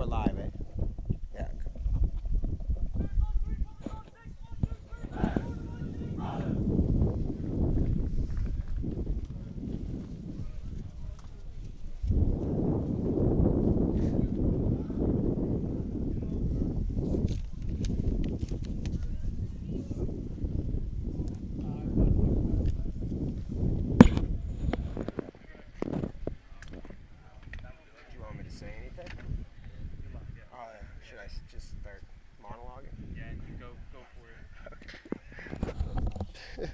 we're live, eh? Yeah. Do you want me to say anything? Should I just start monologuing? Yeah, you go for it.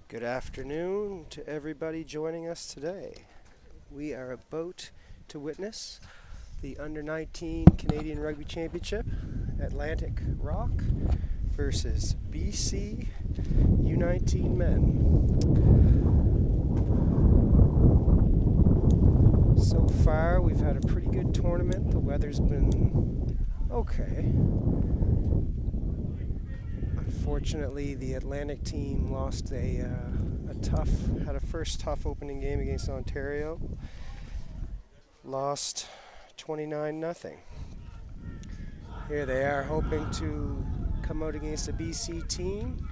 Good afternoon to everybody joining us today. We are about to witness the Under-19 Canadian Rugby Championship, Atlantic Rock versus BC U19 men. So far, we've had a pretty good tournament. The weather's been okay. Unfortunately, the Atlantic team lost had a first tough opening game against Ontario. Lost 29-0. Here they are hoping to come out against a BC team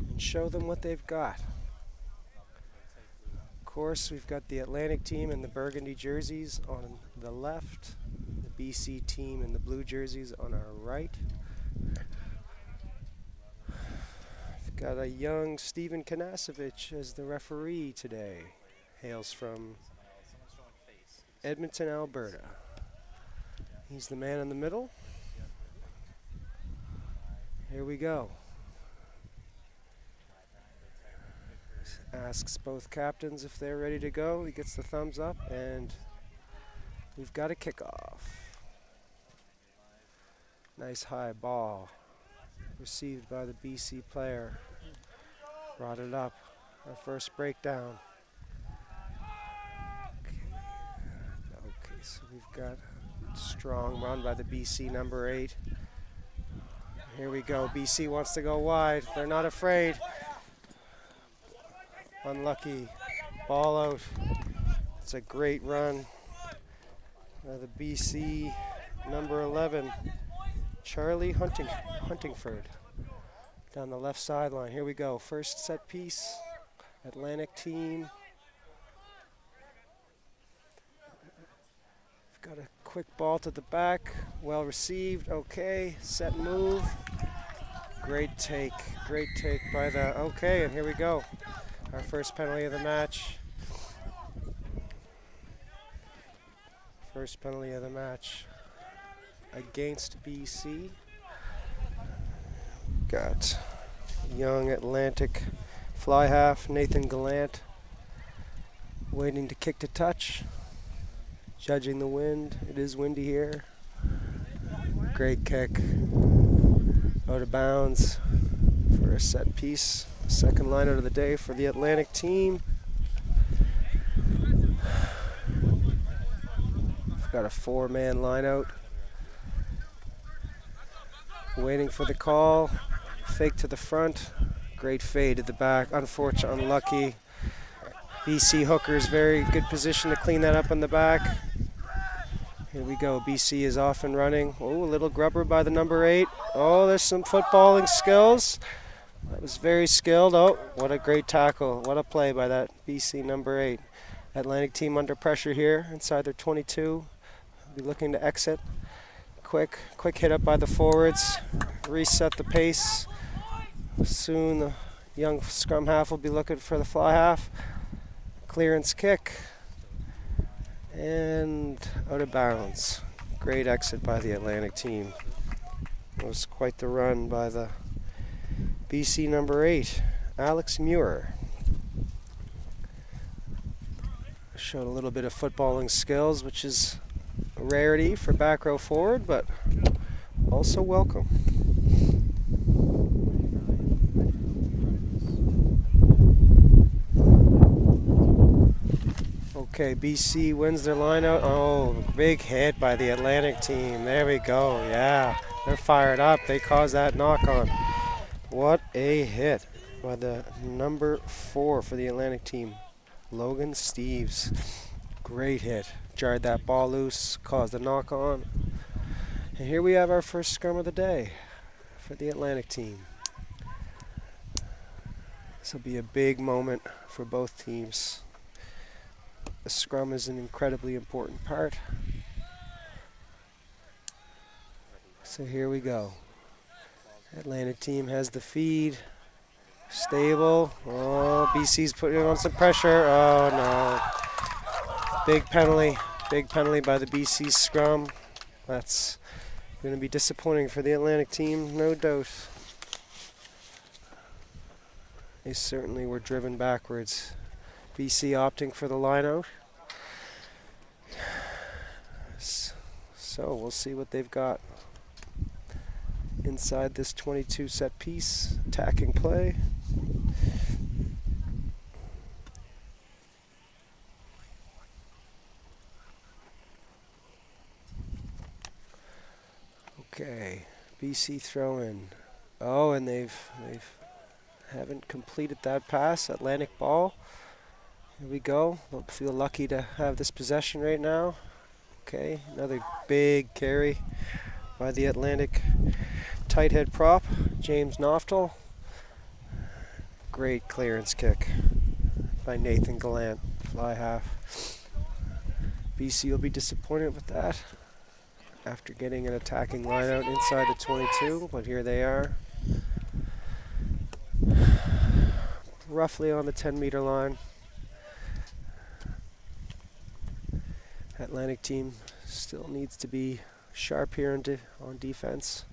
and show them what they've got. Of course, we've got the Atlantic team in the burgundy jerseys on the left, the BC team in the blue jerseys on our right. We've got a young Stephen Kanasevich as the referee today. Hails from Edmonton, Alberta. He's the man in the middle. Here we go. Asks both captains if they're ready to go. He gets the thumbs up, and we've got a kickoff. Nice high ball received by the BC player. Brought it up. Our first breakdown. Okay, so we've got a strong run by the BC number 8. Here we go. BC wants to go wide. They're not afraid. Unlucky. Ball out. It's a great run by the BC number 11, Charlie Huntingford, down the left sideline. Here we go. First set piece. Atlantic team. We've got a quick ball to the back. Well received. Okay. Set move. Great take. Great take by the... Okay, and here we go. Our first penalty of the match. First penalty of the match against BC. Got young Atlantic fly half Nathan Gallant waiting to kick to touch. Judging the wind. It is windy here. Great kick. Out of bounds for a set piece. Second line out of the day for the Atlantic team. We've got a 4-man line out. Waiting for the call. Fake to the front. Great fade to the back. Unfortunate, unlucky. BC hookers, very good position to clean that up in the back. Here we go. BC is off and running. Oh, a little grubber by the number 8. Oh, there's some footballing skills. That was very skilled. Oh, what a great tackle. What a play by that BC number 8. Atlantic team under pressure here inside their 22. Be looking to exit. Quick hit up by the forwards. Reset the pace. Soon the young scrum half will be looking for the fly half. Clearance kick. And out of bounds. Great exit by the Atlantic team. It was quite the run by the BC number 8, Alex Muir. Showed a little bit of footballing skills, which is a rarity for back row forward, but also welcome. Okay, BC wins their line out. Oh, big hit by the Atlantic team. There we go, yeah. They're fired up. They caused that knock on. What a hit by the number 4 for the Atlantic team. Logan Steves. Great hit. Jarred that ball loose, caused a knock on. And here we have our first scrum of the day for the Atlantic team. This will be a big moment for both teams. The scrum is an incredibly important part. So here we go. Atlantic team has the feed. Stable. Oh, BC's putting on some pressure. Oh no. Big penalty. Big penalty by the BC scrum. That's going to be disappointing for the Atlantic team, no doubt. They certainly were driven backwards. BC opting for the line out. So we'll see what they've got inside this 22 set piece. Attacking play. Okay, BC throw in. Oh, and they've haven't completed that pass. Atlantic ball. Here we go. They'll feel lucky to have this possession right now. Okay, another big carry by the Atlantic tight head prop, James Noftel. Great clearance kick by Nathan Gallant, fly half. BC will be disappointed with that after getting an attacking line out inside the 22, but here they are. Roughly on the 10-meter line. Atlantic team still needs to be sharp here on defense.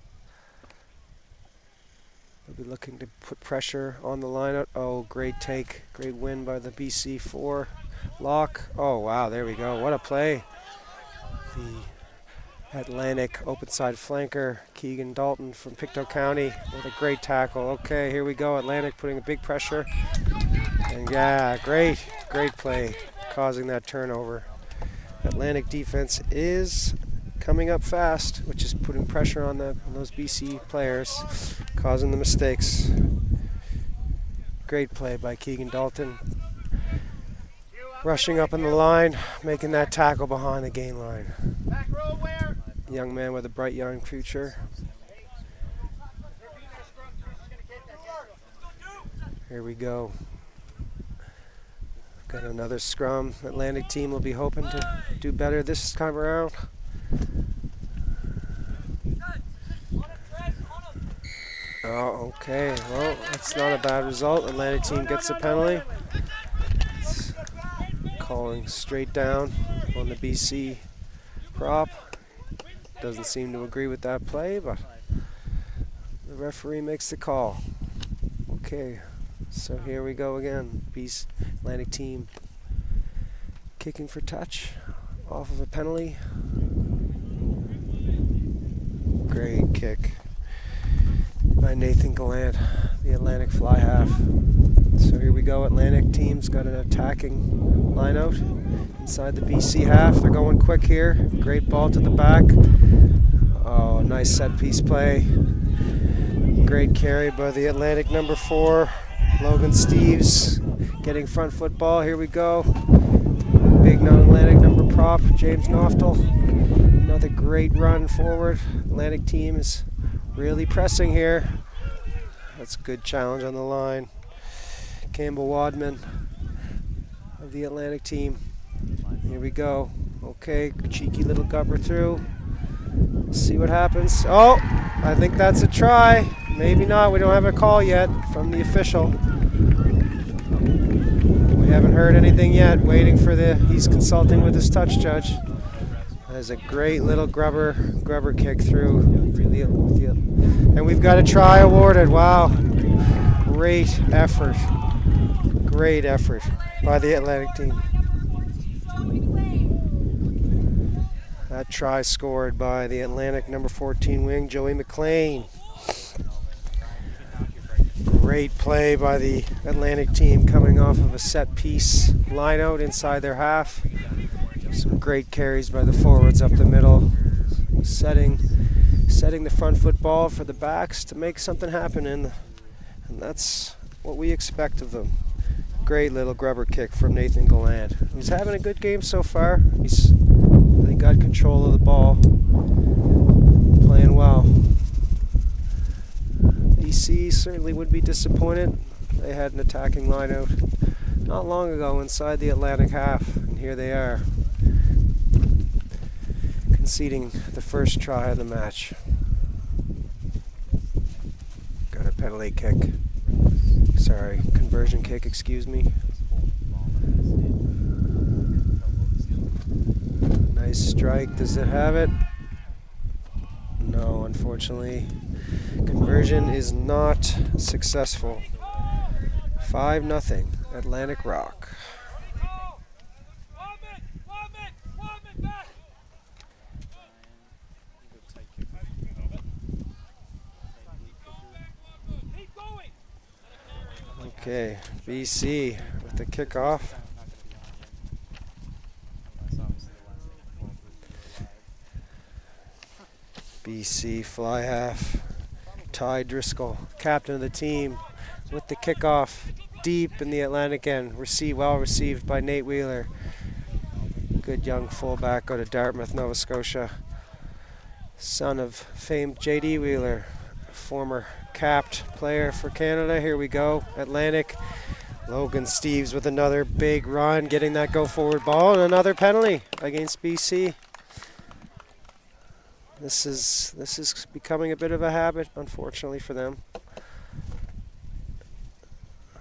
They'll be looking to put pressure on the lineout. Oh, great take. Great win by the BC 4 lock. Oh, wow, there we go. What a play. The Atlantic open side flanker, Keegan Dalton from Pictou County, with a great tackle. Okay, here we go. Atlantic putting a big pressure. And yeah, great play, causing that turnover. Atlantic defense is coming up fast, which is putting pressure on those BC players, causing the mistakes. Great play by Keegan Dalton. Rushing up in the line, making that tackle behind the gain line. Young man with a bright young future. Here we go. Got another scrum. Atlantic team will be hoping to do better this time around. Oh, okay. Well, that's not a bad result. Atlantic team gets a penalty. It's calling straight down on the BC prop. Doesn't seem to agree with that play, but the referee makes the call. Okay, so here we go again. BC Atlantic team kicking for touch off of a penalty. Great kick by Nathan Gallant, the Atlantic fly half. So here we go. Atlantic team's got an attacking line out inside the BC half. They're going quick here. Great ball to the back. Oh, nice set piece play. Great carry by the Atlantic number 4, Logan Steves, getting front foot ball. Here we go. Big non-Atlantic number prop, James Noftel. Another great run forward. Atlantic team is really pressing here. That's a good challenge on the line. Campbell Wadman of the Atlantic team. Here we go. Okay, cheeky little gubber through. Let's see what happens. Oh, I think that's a try. Maybe not. We don't have a call yet from the official. We haven't heard anything yet. Waiting for he's consulting with his touch judge. There's a great little grubber kick through. And we've got a try awarded. Wow. Great effort. Great effort by the Atlantic team. That try scored by the Atlantic number 14 wing, Joey McLean. Great play by the Atlantic team coming off of a set piece line out inside their half. Some great carries by the forwards up the middle, setting the front foot ball for the backs to make something happen, and that's what we expect of them. Great great little grubber kick from Nathan Gallant. He's having a good game so far. He's really got control of the ball. Playing well. BC certainly would be disappointed. They had an attacking line out not long ago inside the Atlantic half, and here they are, conceding the first try of the match. Got a penalty kick. Sorry, conversion kick, excuse me. Nice strike. Does it have it? No, unfortunately. Conversion is not successful. 5-0, Atlantic Rock. Okay, BC with the kickoff. BC fly half. Ty Driscoll, captain of the team, with the kickoff deep in the Atlantic end. Well received by Nate Wheeler. Good young fullback out of Dartmouth, Nova Scotia. Son of famed J.D. Wheeler, former capped player for Canada. Here we go, Atlantic. Logan Steves with another big run, getting that go forward ball, and another penalty against BC. This is becoming a bit of a habit, unfortunately for them.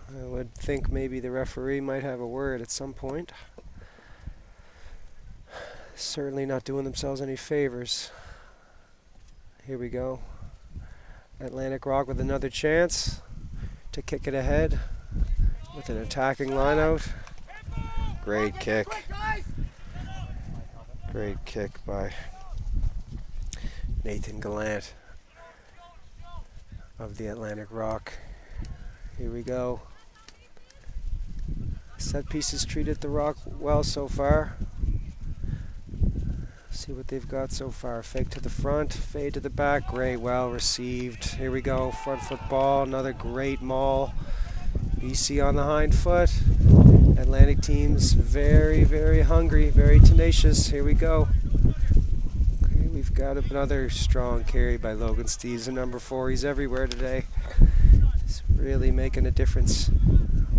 I would think maybe the referee might have a word at some point. Certainly not doing themselves any favors. Here we go. Atlantic Rock with another chance to kick it ahead with an attacking line out. Great kick. Great kick by Nathan Gallant of the Atlantic Rock. Here we go. Set pieces treated the Rock well so far. See what they've got so far. Fake to the front, fade to the back. Great, well received. Here we go, front foot ball, another great maul. BC on the hind foot. Atlantic team's very, very hungry, very tenacious. Here we go. Okay, we've got another strong carry by Logan Steves, the number 4. He's everywhere today. He's really making a difference.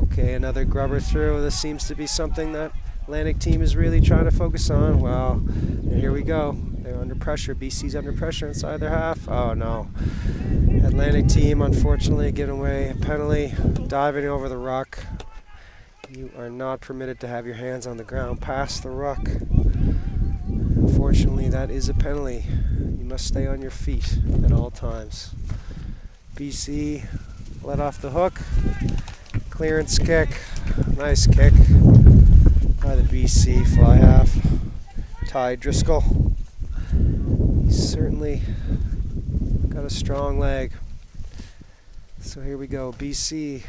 Okay, another grubber through. This seems to be something that Atlantic team is really trying to focus on. Well, and here we go. They're under pressure. BC's under pressure inside their half. Oh no. Atlantic team unfortunately giving away a penalty, diving over the ruck. You are not permitted to have your hands on the ground past the ruck. Unfortunately, that is a penalty. You must stay on your feet at all times. BC let off the hook. Clearance kick. Nice kick by the BC fly half, Ty Driscoll. He's certainly got a strong leg. So here we go, BC,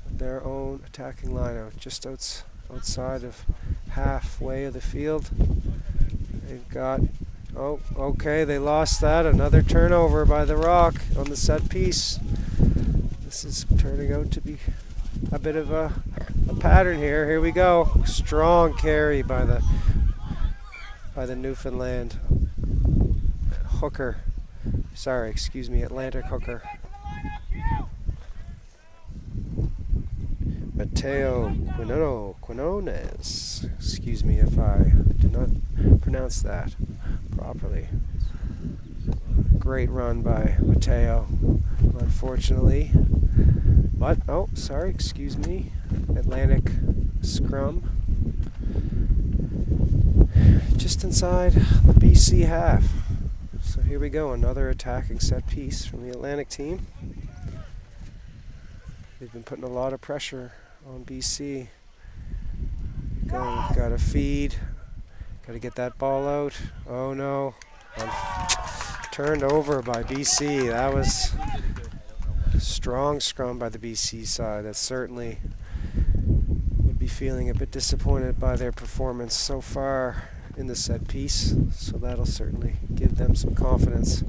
their own attacking lineout, just outside of halfway of the field. They've got, oh, okay, they lost that. Another turnover by the Rock on the set piece. This is turning out to be a bit of a pattern here. Here we go. Strong carry by the Newfoundland hooker. Sorry, excuse me, Atlantic hooker. Mateo Quinones. Excuse me if I did not pronounce that properly. Great run by Mateo, unfortunately. But, oh, sorry, excuse me. Atlantic scrum. Just inside the BC half. So here we go, another attacking set piece from the Atlantic team. They've been putting a lot of pressure on BC. We've got to feed. Got to get that ball out. Oh no. Turned over by BC. That was a strong scrum by the BC side. That certainly would be feeling a bit disappointed by their performance so far in the set piece. So that'll certainly give them some confidence.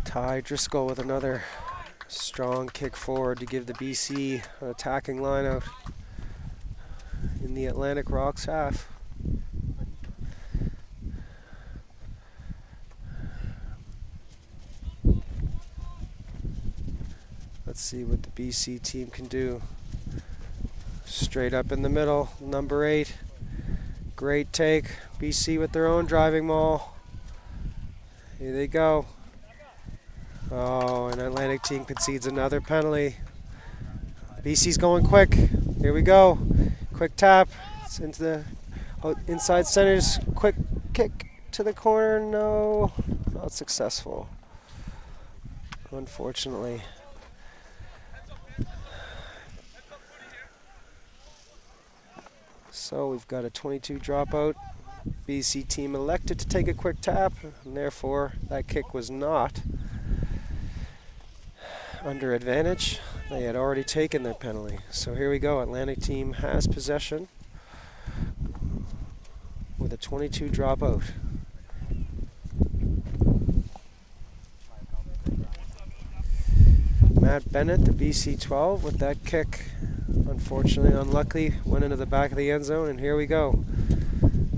Ty Driscoll with another Strong kick forward to give the BC an attacking line out in the Atlantic Rocks half. Let's see what the BC team can do. Straight up in the middle, number 8. Great take. BC with their own driving maul. Here they go. Oh, an Atlantic team concedes another penalty. BC's going quick. Here we go. Quick tap. It's into the inside centers. Quick kick to the corner. No, not successful. Unfortunately. So we've got a 22 dropout. BC team elected to take a quick tap, and therefore that kick was not under advantage. They had already taken their penalty. So here we go. Atlantic team has possession with a 22 dropout. Matt Bennett, the BC 12, with that kick. Unfortunately, unlucky, went into the back of the end zone, and here we go.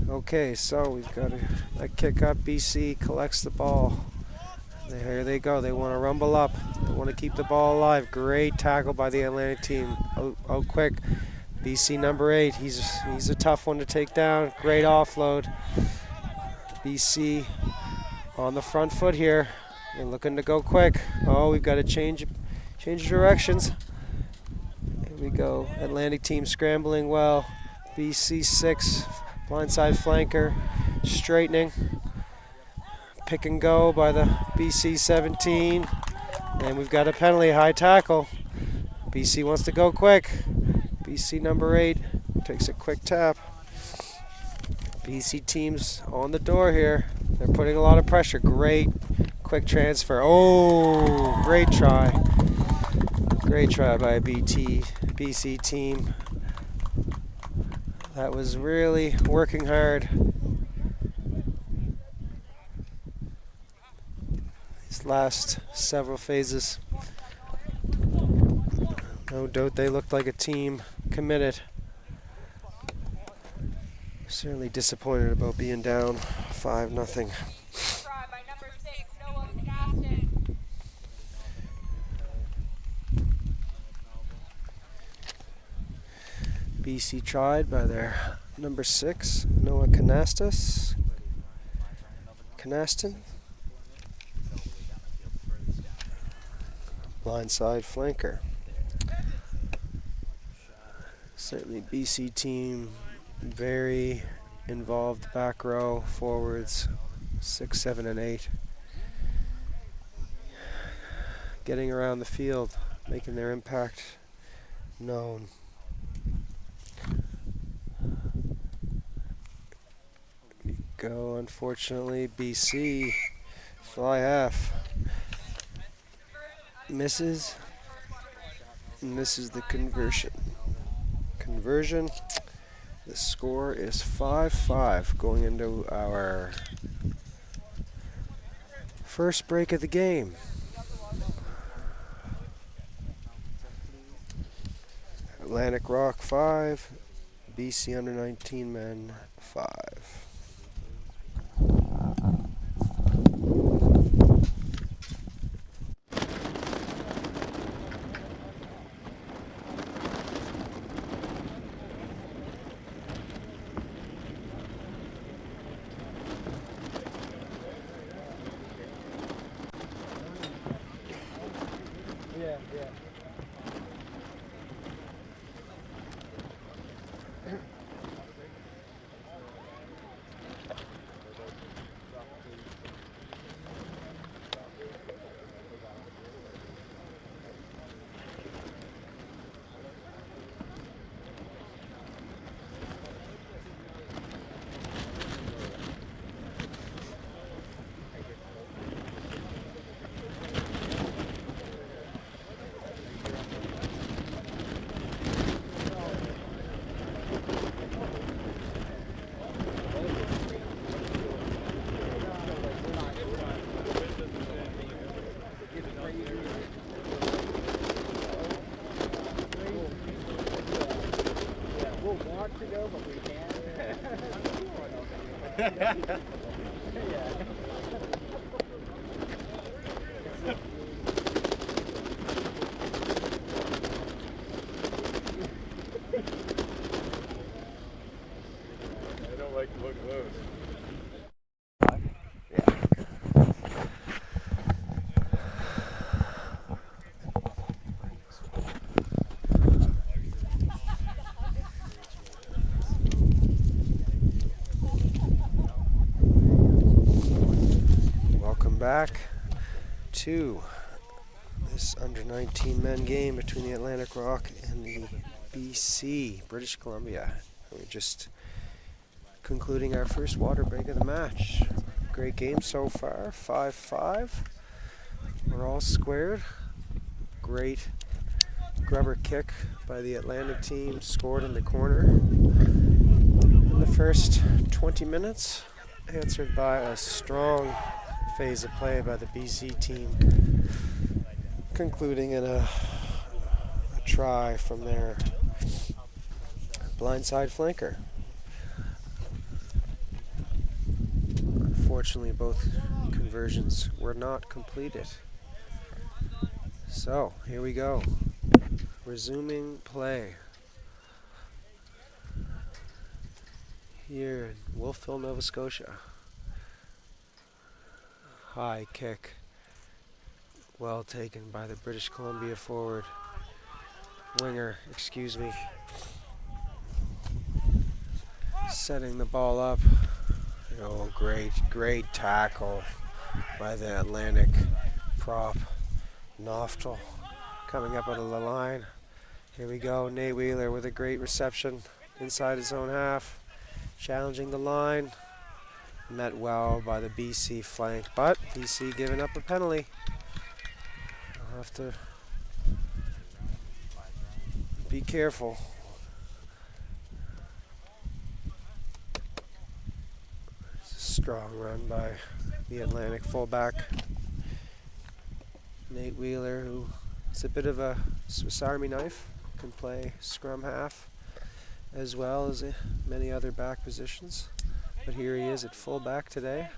Okay, so we've got a kick up. BC collects the ball. Here they go. They want to rumble up. They want to keep the ball alive. Great tackle by the Atlantic team. Out quick. BC number 8. He's a tough one to take down. Great offload. BC on the front foot here. They're looking to go quick. Oh, we've got to change directions. Here we go. Atlantic team scrambling well. BC 6. Blindside flanker. Straightening. Pick and go by the BC 17. And we've got a penalty, high tackle. BC wants to go quick. BC number 8 takes a quick tap. BC team's on the door here. They're putting a lot of pressure. Great quick transfer. Oh, great try. Great try by a BC team. That was really working hard. Last several phases. No doubt they looked like a team committed. Certainly disappointed about being down 5-0. BC tried by their number 6, Noah Canaston. Blindside flanker. Certainly BC team very involved back row, forwards 6, 7, and 8. Getting around the field, making their impact known. Go, unfortunately, BC fly half. Misses the conversion. The score is 5-5 going into our first break of the game. Atlantic Rock 5, BC under 19 men 5. want to go, but we can't. I don't like the look of those. Welcome back to this under-19 men game between the Atlantic Rock and the BC, British Columbia. We're just concluding our first water break of the match. Great game so far, 5-5. We're all squared. Great grubber kick by the Atlantic team, scored in the corner in the first 20 minutes, answered by a strong phase of play by the BC team, concluding in a try from their blindside flanker. Unfortunately, both conversions were not completed. So, here we go. Resuming play here in Wolfville, Nova Scotia. High kick, well taken by the British Columbia forward. Winger, excuse me. Setting the ball up. Oh, great tackle by the Atlantic prop. Noftel coming up out of the line. Here we go, Nate Wheeler with a great reception inside his own half. Challenging the line. Met well by the BC flank, but BC giving up a penalty. I'll have to be careful. It's a strong run by the Atlantic fullback, Nate Wheeler, who is a bit of a Swiss Army knife, can play scrum half as well as many other back positions. But here he is at fullback today.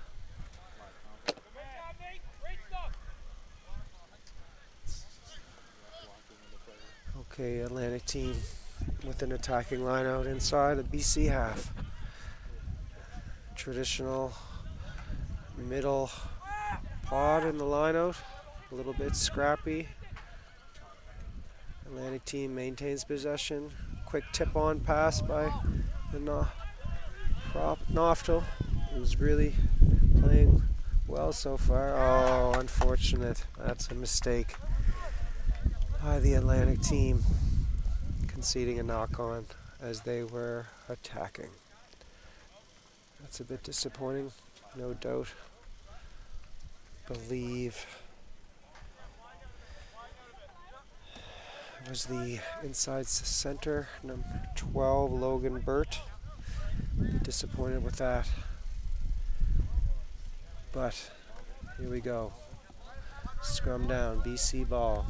Okay, Atlantic team with an attacking line out inside the BC half. Traditional middle pod in the line out, a little bit scrappy. Atlantic team maintains possession. Quick tip-on pass by the Noftel, who's really playing well so far. Oh, unfortunate. That's a mistake by the Atlantic team, conceding a knock-on as they were attacking. That's a bit disappointing, no doubt. Believe it was the inside center, number 12, Logan Burt. Disappointed with that. But here we go. Scrum down, BC ball.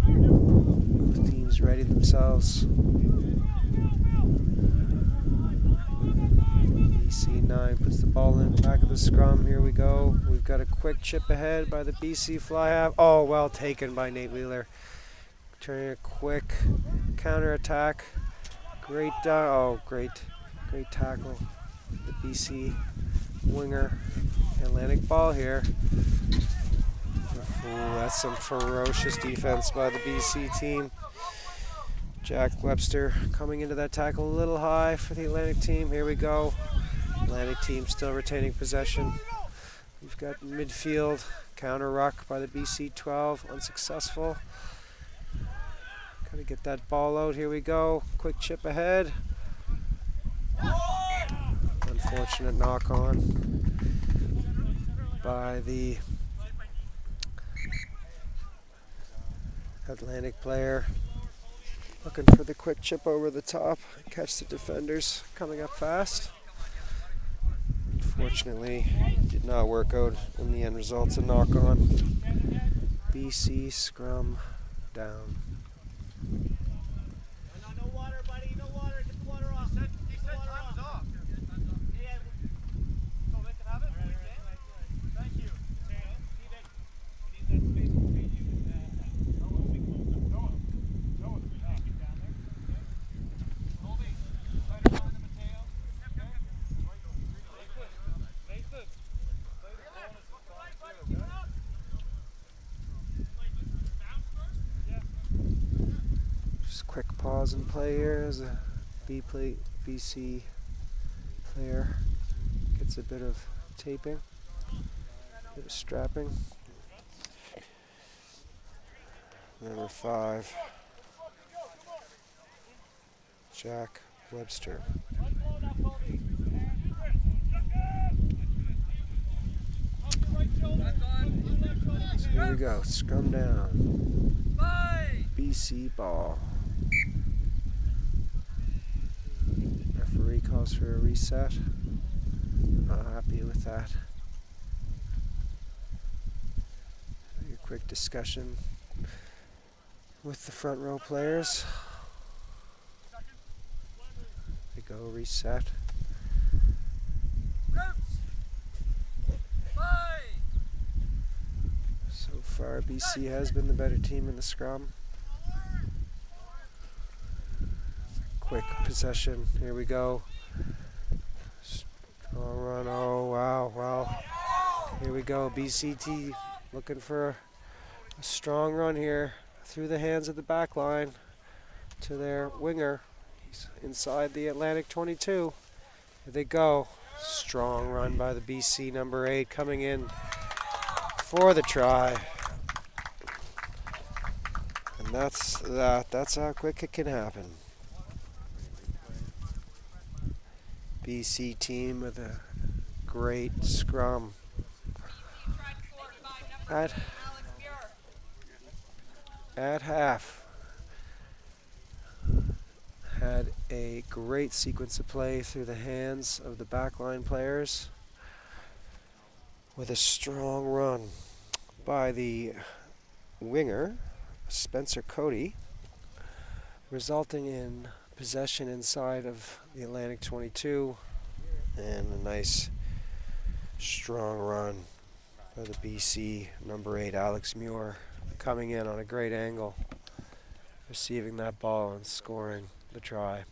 Both teams ready themselves. BC 9 puts the ball in back of the scrum. Here we go. We've got a quick chip ahead by the BC fly half. Oh, well taken by Nate Wheeler. Turning a quick counter attack. Great tackle. The BC winger. Atlantic ball here. Ooh, that's some ferocious defense by the BC team. Jack Webster coming into that tackle a little high for the Atlantic team. Here we go. Atlantic team still retaining possession. We've got midfield counter ruck by the BC 12, unsuccessful. Gotta get that ball out. Here we go. Quick chip ahead. Unfortunate knock on by the Atlantic player. Looking for the quick chip over the top. Catch the defenders coming up fast. Unfortunately, did not work out in the end results. A knock on. BC scrum down. Just quick pause and play here as a BC player gets a bit of taping, a bit of strapping. Number 5, Jack Webster. So here we go, scrum down. BC ball. Referee calls for a reset. Not happy with that. A quick discussion with the front row players. They go reset. So far, BC has been the better team in the scrum. Quick possession. Here we go. Strong run. Oh, wow. Well, here we go. BCT looking for a strong run here through the hands of the back line to their winger. He's inside the Atlantic 22. Here they go. Strong run by the BC number 8 coming in for the try. And that's that. That's how quick it can happen. BC team with a great scrum. At half, had a great sequence of play through the hands of the backline players with a strong run by the winger, Spencer Cody, resulting in possession inside of the Atlantic 22 and a nice strong run by the BC number 8 Alex Muir coming in on a great angle, receiving that ball and scoring the try.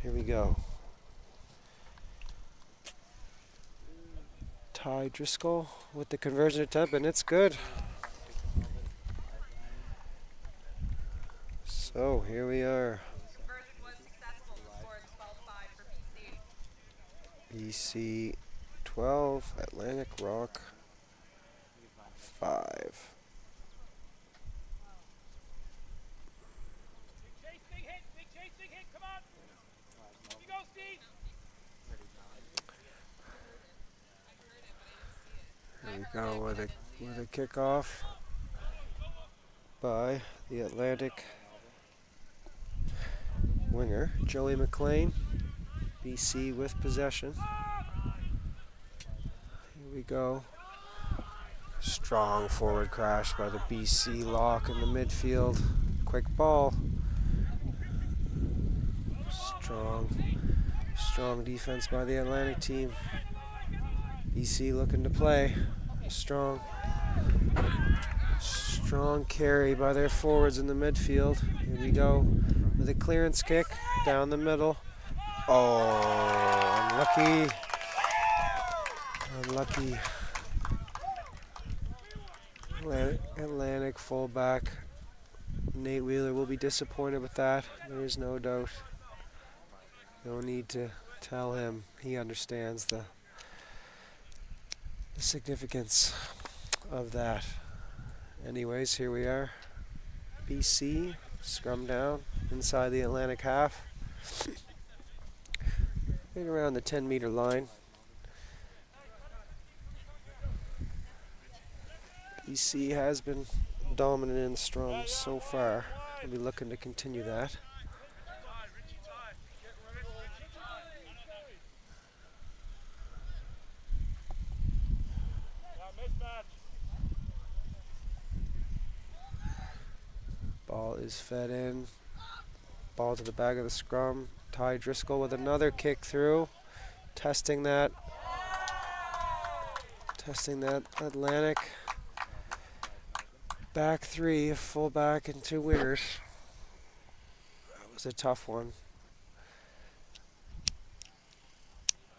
Here we go. Ty Driscoll with the conversion attempt, and it's good. So here we are. BC 12, Atlantic Rock 5. Here we go with a kickoff by the Atlantic winger, Joey McLean. BC with possession. Here we go. Strong forward crash by the BC lock in the midfield. Quick ball. Strong defense by the Atlantic team. BC looking to play. Strong carry by their forwards in the midfield. Here we go with a clearance kick down the middle. Oh, unlucky. Atlantic fullback Nate Wheeler will be disappointed with that. There is no doubt. No need to tell him. He understands the significance of that. Anyways, here we are. BC scrum down inside the Atlantic half. Right around the 10-meter line. BC has been dominant in the scrum so far. We'll be looking to continue that. Ball is fed in. Ball to the back of the scrum. Ty Driscoll with another kick through. Testing that Atlantic. Back three, a fullback and two wingers. That was a tough one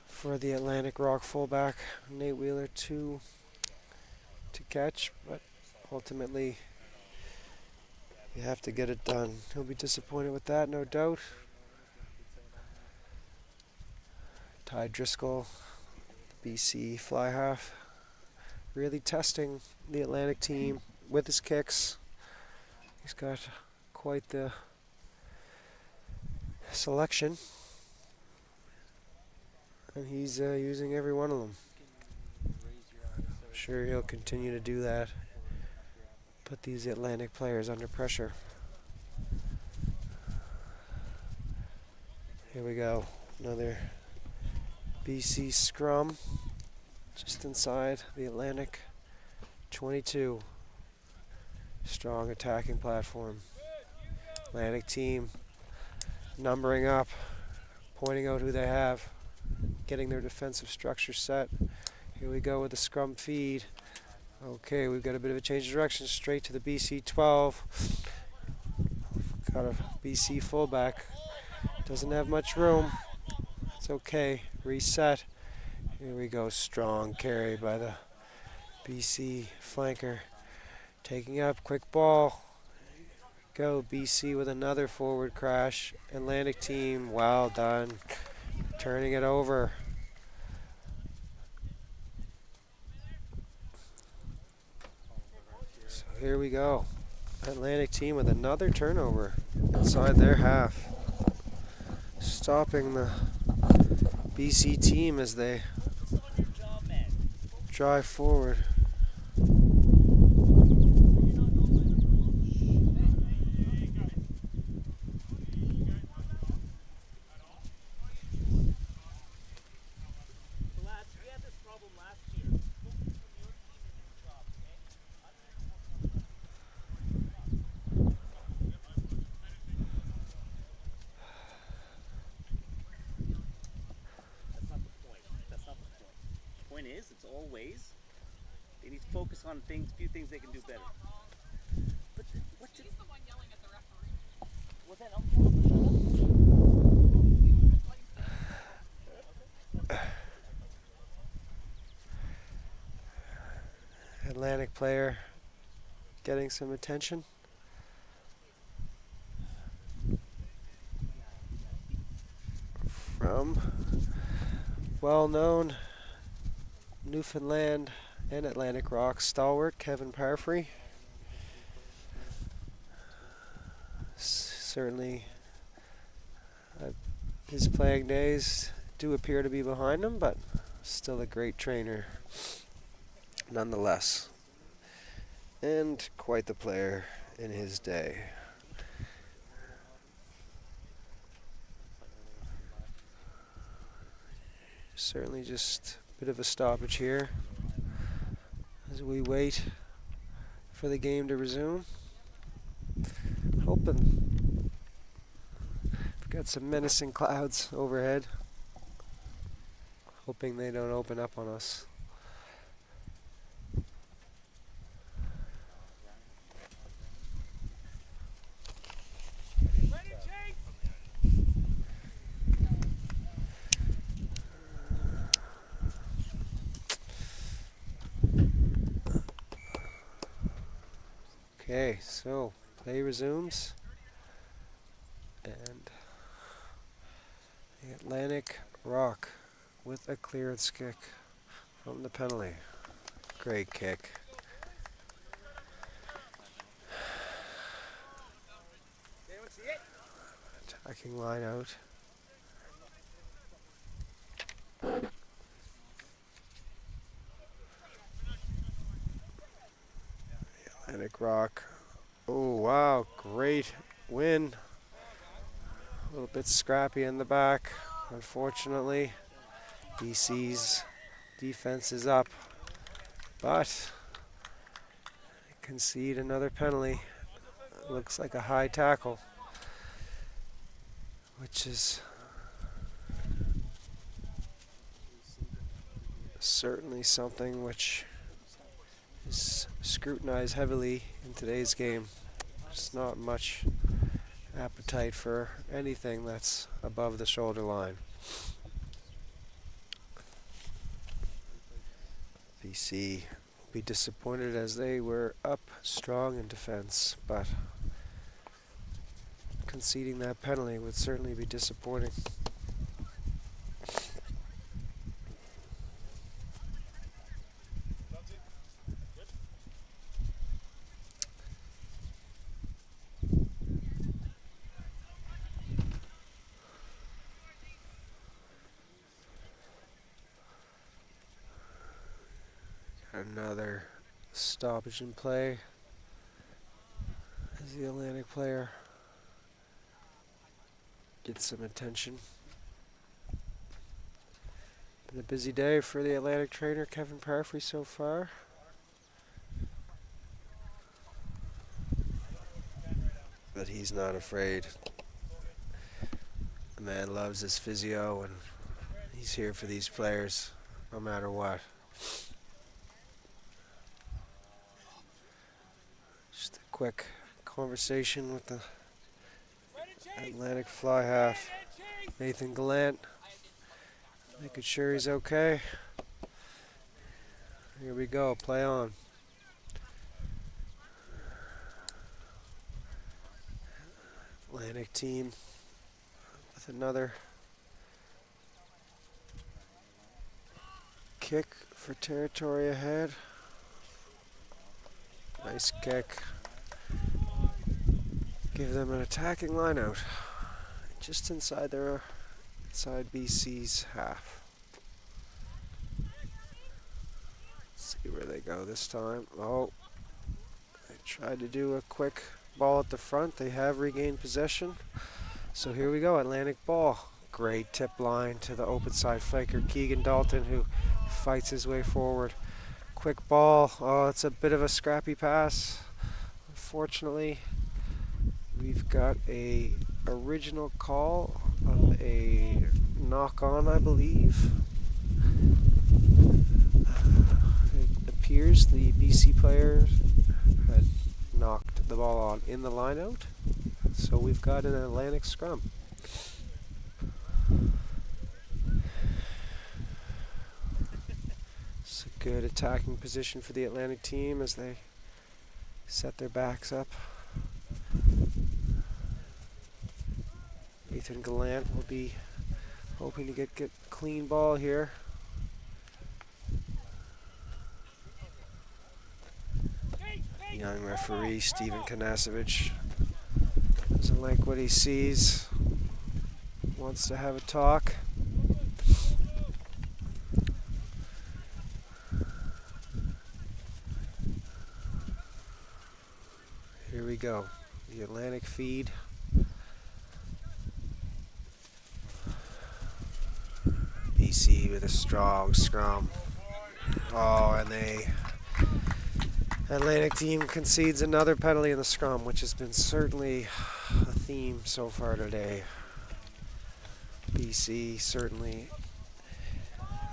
for the Atlantic Rock fullback, Nate Wheeler, to catch, but ultimately You have to get it done. He'll be disappointed with that, no doubt. Ty Driscoll, BC fly half, really testing the Atlantic team with his kicks. He's got quite the selection, and he's using every one of them. I'm sure he'll continue to do that. Put these Atlantic players under pressure. Here we go. Another BC scrum just inside the Atlantic 22. Strong attacking platform. Atlantic team numbering up, pointing out who they have, getting their defensive structure set. Here we go with the scrum feed. Okay, we've got a bit of a change of direction straight to the BC 12. Got a BC fullback. Doesn't have much room. It's okay. Reset. Here we go. Strong carry by the BC flanker. Taking up. Quick ball. Go BC with another forward crash. Atlantic team. Well done. Turning it over. So here we go. Atlantic team with another turnover inside their half. Stopping the BC team as they drive forward. Is it's always they need to focus on few things they can do better. But he's the one yelling at the referee. Well, then Atlantic player getting some attention. From well-known Newfoundland and Atlantic Rock stalwart Kevin Parfrey. Certainly his playing days do appear to be behind him, but still a great trainer nonetheless. And quite the player in his day. Certainly just a bit of a stoppage here as we wait for the game to resume. Hoping we've got some menacing clouds overhead. Hoping they don't open up on us. Okay, so play resumes, and the Atlantic Rock with a clearance kick from the penalty. Great kick. Attacking line out. Atlantic Rock. Oh wow, great win. A little bit scrappy in the back, unfortunately. BC's defense is up, but concede another penalty. Looks like a high tackle, which is certainly something which is scrutinized heavily in today's game. There's not much appetite for anything that's above the shoulder line. BC will be disappointed as they were up strong in defense, but conceding that penalty would certainly be disappointing. Another stoppage in play as the Atlantic player gets some attention. Been a busy day for the Atlantic trainer, Kevin Parfrey, so far. But he's not afraid. The man loves his physio, and he's here for these players no matter what. Just a quick conversation with the Atlantic fly half, Nathan Gallant, making sure he's okay. Here we go, play on. Atlantic team with another kick for territory ahead. Nice kick. Give them an attacking line out. Just inside BC's half. Let's see where they go this time. Oh, they tried to do a quick ball at the front. They have regained possession. So here we go, Atlantic ball. Great tip line to the open side flanker, Keegan Dalton, who fights his way forward. Quick ball. Oh, it's a bit of a scrappy pass. Unfortunately, we've got a original call of a knock-on, I believe. It appears the BC player had knocked the ball on in the line-out. So we've got an Atlantic scrum. It's a good attacking position for the Atlantic team as they set their backs up. Nathan Gallant will be hoping to get clean ball here. Young referee Stephen Kanasevich doesn't like what he sees, wants to have a talk. Here we go, the Atlantic feed. BC with a strong scrum. Oh, and the Atlantic team concedes another penalty in the scrum, which has been certainly a theme so far today. BC certainly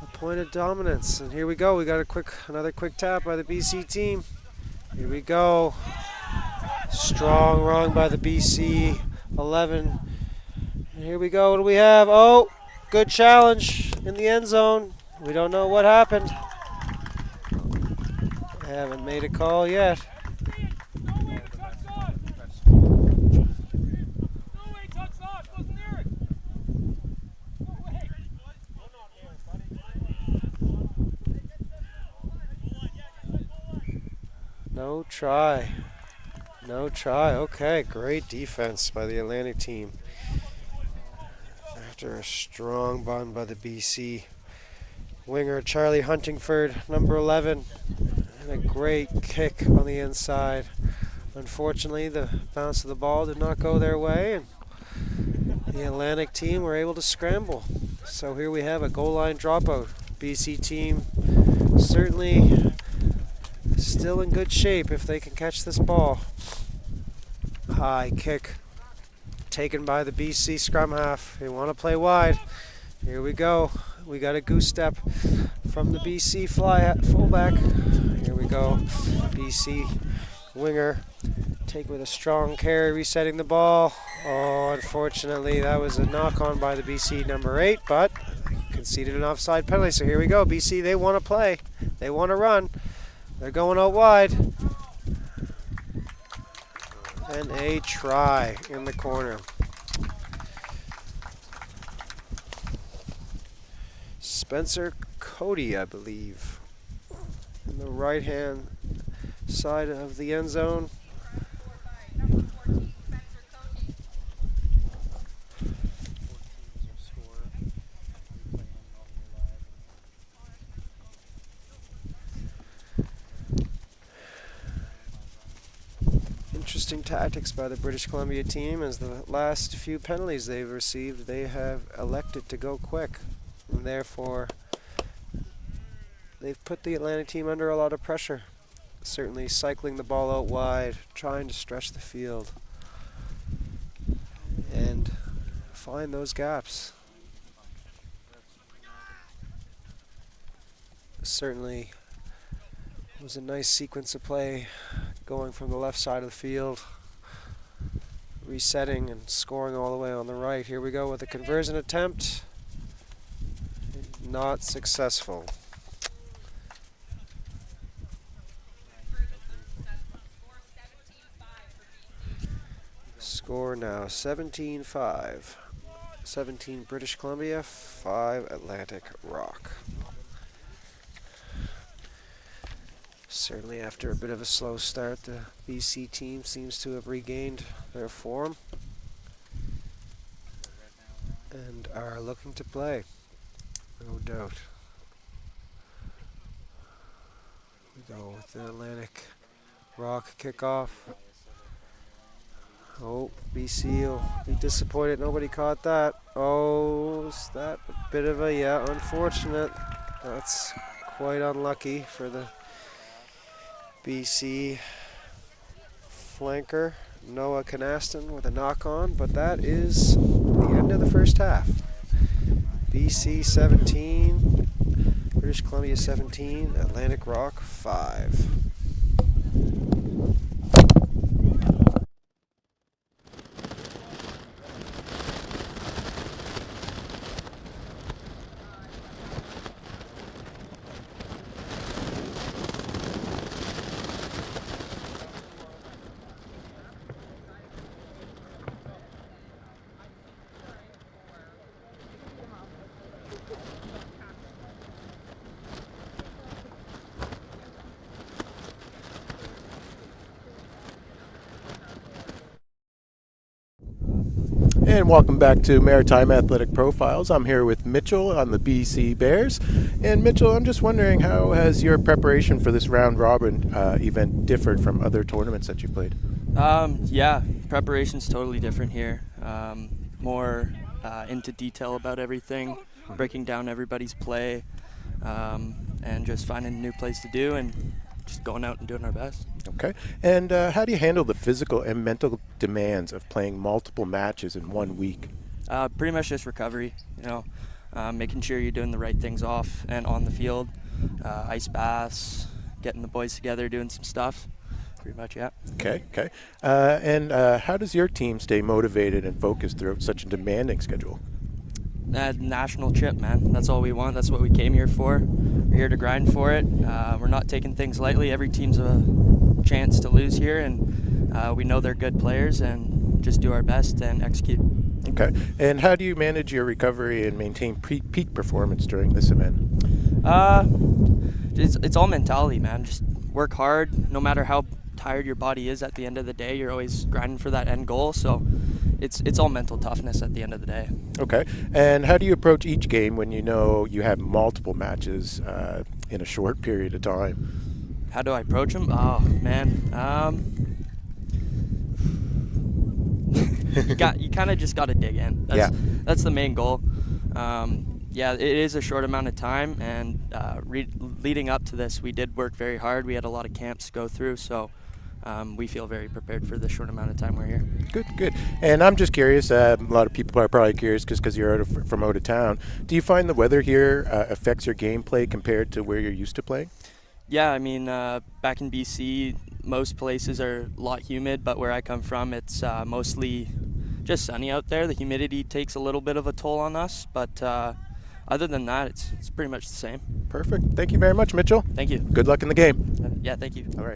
a point of dominance. And here we go. We got another quick tap by the BC team. Here we go. Strong run by the BC 11. And here we go. What do we have? Oh, good challenge in the end zone. We don't know what happened. I haven't made a call yet. No try. No try. Okay, great defense by the Atlantic team. After a strong bun by the BC winger, Charlie Huntingford, number 11. And a great kick on the inside. Unfortunately, the bounce of the ball did not go their way, and the Atlantic team were able to scramble. So here we have a goal line dropout. BC team certainly still in good shape if they can catch this ball. High kick taken by the BC scrum half. They want to play wide. Here we go. We got a goose step from the BC fullback. Here we go. BC winger take with a strong carry, resetting the ball. Oh, unfortunately, that was a knock on by the BC number 8, but conceded an offside penalty. So here we go. BC, they want to play. They want to run. They're going out wide. And a try in the corner. Spencer Cody, I believe, in the right-hand side of the end zone. Interesting tactics by the British Columbia team, as the last few penalties they've received, they have elected to go quick, and therefore they've put the Atlantic team under a lot of pressure. Certainly cycling the ball out wide, trying to stretch the field and find those gaps. Certainly was a nice sequence of play going from the left side of the field, resetting and scoring all the way on the right. Here we go with a conversion attempt. Not successful. Score now 17-5. 17 British Columbia, 5 Atlantic Rock. Certainly after a bit of a slow start, the BC team seems to have regained their form and are looking to play, no doubt. We go with the Atlantic Rock kickoff. Oh, BC will be disappointed nobody caught that. Oh, is that a bit of a, yeah, unfortunate. That's quite unlucky for the BC flanker, Noah Canaston, with a knock on, but that is the end of the first half. BC 17, British Columbia 17, Atlantic Rock 5. And welcome back to Maritime Athletic Profiles. I'm here with Mitchell on the BC Bears. And Mitchell, I'm just wondering, how has your preparation for this round robin event differed from other tournaments that you played? Yeah, preparation's totally different here. More into detail about everything, breaking down everybody's play, and just finding a new place to do and just going out and doing our best. Okay. And how do you handle the physical and mental demands of playing multiple matches in 1 week? Pretty much just recovery, making sure you're doing the right things off and on the field, ice baths, getting the boys together, doing some stuff. Pretty much, yeah. Okay. And how does your team stay motivated and focused throughout such a demanding schedule? National trip, man. That's all we want. That's what we came here for. We're here to grind for it. We're not taking things lightly. Every team's a chance to lose here, and we know they're good players, and just do our best and execute. Okay. And how do you manage your recovery and maintain peak performance during this event? It's all mentality, man. Just work hard. No matter how tired your body is at the end of the day, you're always grinding for that end goal. So it's all mental toughness at the end of the day. Okay. And how do you approach each game when you know you have multiple matches in a short period of time? How do I approach them? Oh, man. You kind of just got to dig in. That's the main goal. Yeah, it is a short amount of time, and leading up to this, we did work very hard. We had a lot of camps to go through, so we feel very prepared for the short amount of time we're here. Good. And I'm just curious, a lot of people are probably curious because you're from out of town. Do you find the weather here affects your gameplay compared to where you're used to playing? Yeah, I mean, back in BC, most places are a lot humid, but where I come from, it's mostly just sunny out there. The humidity takes a little bit of a toll on us, but other than that, it's pretty much the same. Perfect. Thank you very much, Mitchell. Thank you. Good luck in the game. Yeah, thank you. All right.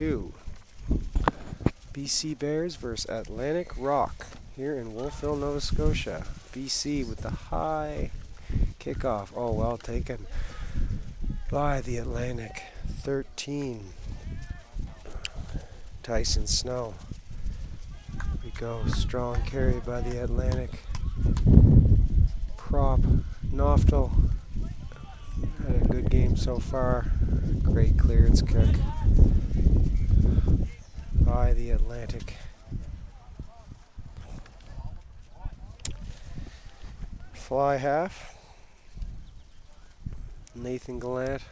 2. BC Bears versus Atlantic Rock here in Wolfville, Nova Scotia. BC with the high kickoff. Oh, well taken by the Atlantic. 13. Tyson Snow. Here we go. Strong carry by the Atlantic. Prop Noftel had a good game so far. Great clearance kick by the Atlantic. Fly half. Nathan Gallant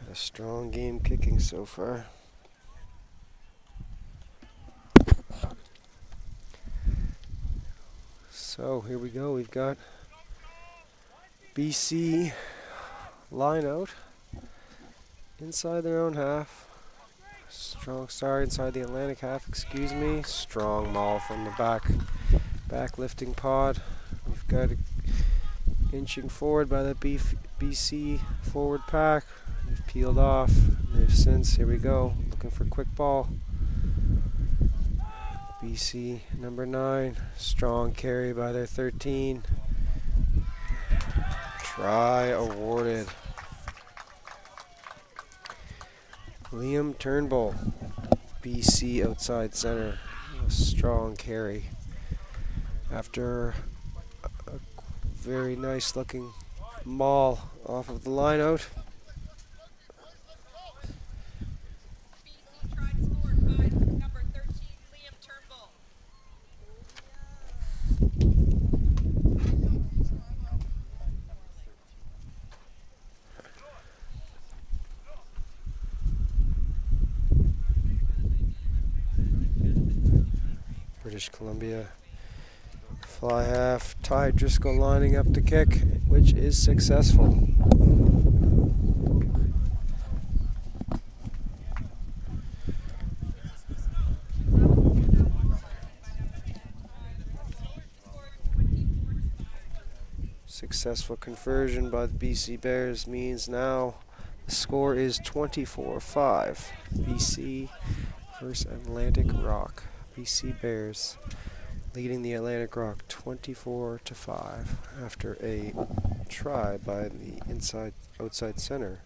had a strong game kicking so far. So here we go. We've got BC line out inside their own half. Inside the Atlantic half, excuse me. Strong maul from the back lifting pod. We've got inching forward by the BC forward pack. They've peeled off. They've since, here we go, looking for quick ball. BC number 9, strong carry by their 13. Try awarded. Liam Turnbull, BC outside center, a strong carry after a very nice looking maul off of the line out. British Columbia fly half. Ty Driscoll lining up the kick, which is successful. Successful conversion by the BC Bears means now the score is 24-5. BC versus Atlantic Rock. BC Bears leading the Atlantic Rock 24-5 after a try by the outside center,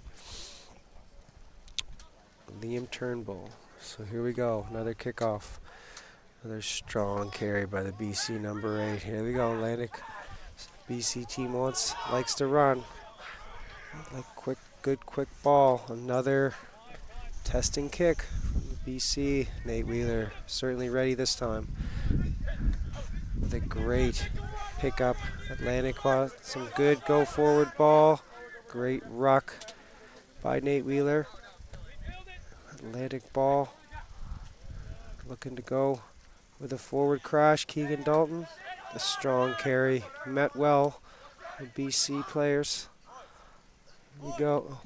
Liam Turnbull. So here we go, another kickoff. Another strong carry by the BC number 8. Here we go, Atlantic. BC team likes to run. Like good quick ball. Another testing kick from the BC. Nate Wheeler certainly ready this time. With a great pickup. Atlantic some good go forward ball. Great ruck by Nate Wheeler. Atlantic ball. Looking to go with a forward crash. Keegan Dalton. A strong carry. Met well with BC players. Here we go.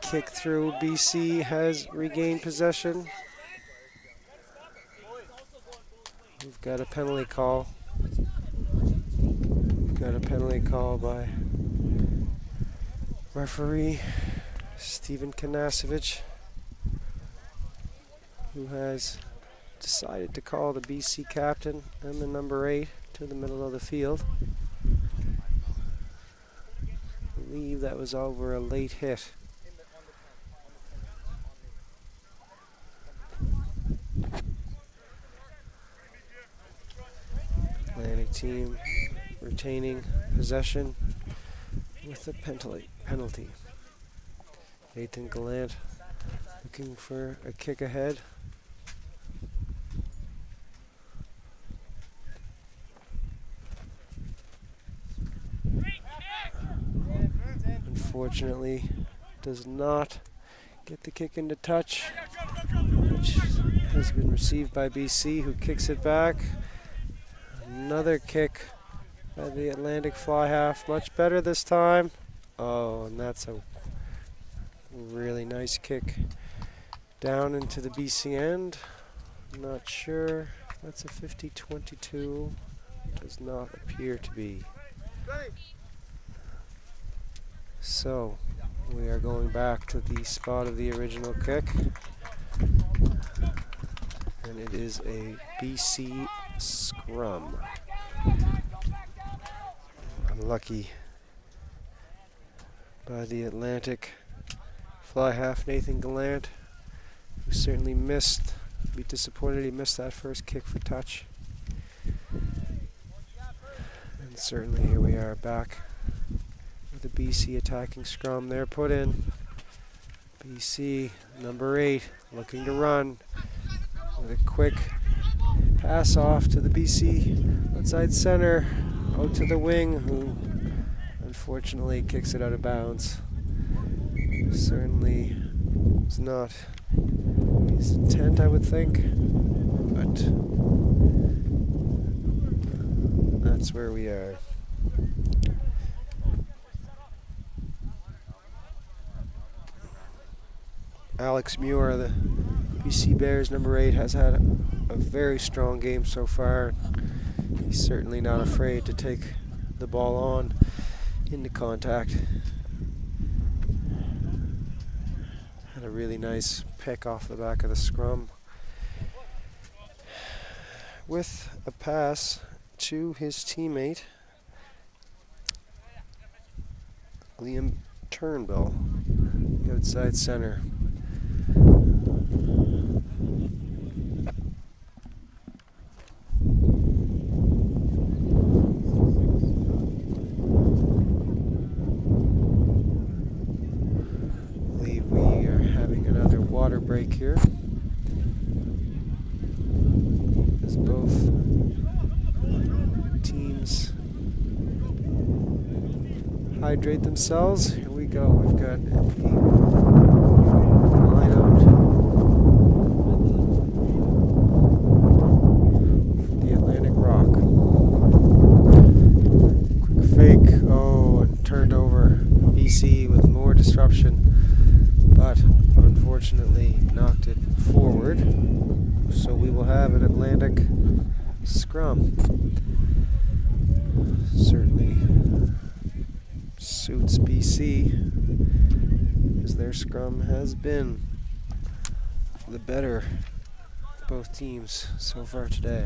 Kick through. BC has regained possession. We've got a penalty call. By referee Stephen Kanasevich, who has decided to call the BC captain and the number 8 to the middle of the field. I believe that was over a late hit. Atlantic team retaining possession with the penalty. Nathan Gallant looking for a kick ahead. Unfortunately, does not get the kick into touch, which has been received by BC, who kicks it back. Another kick by the Atlantic fly half, much better this time. Oh, and that's a really nice kick down into the BC end. Not sure. That's a 50-22. Does not appear to be. So, We are going back to the spot of the original kick. And it is a BC scrum. Unlucky by the Atlantic fly half Nathan Gallant, who certainly missed. Be disappointed he missed that first kick for touch. And certainly here we are back with the BC attacking scrum. They're put in. BC number 8 looking to run with a quick pass off to the BC outside center, out to the wing, who unfortunately kicks it out of bounds. Certainly was not his intent, I would think, but that's where we are. Alex Muir, the BC Bears number 8, has had a very strong game so far. He's certainly not afraid to take the ball on into contact. Had a really nice pick off the back of the scrum with a pass to his teammate Liam Turnbull, the outside center. Break here as both teams hydrate themselves. Here we go. We've got the line out for the Atlantic Rock. Quick fake. Oh, and turned over. BC with more disruption, but unfortunately knocked it forward, so we will have an Atlantic scrum. Certainly suits BC, as their scrum has been the better of both teams so far today.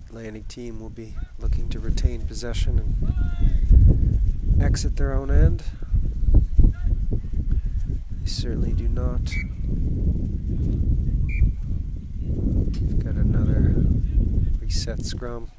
Atlantic team will be looking to retain possession and exit their own end. They certainly do not. We've got another reset scrum.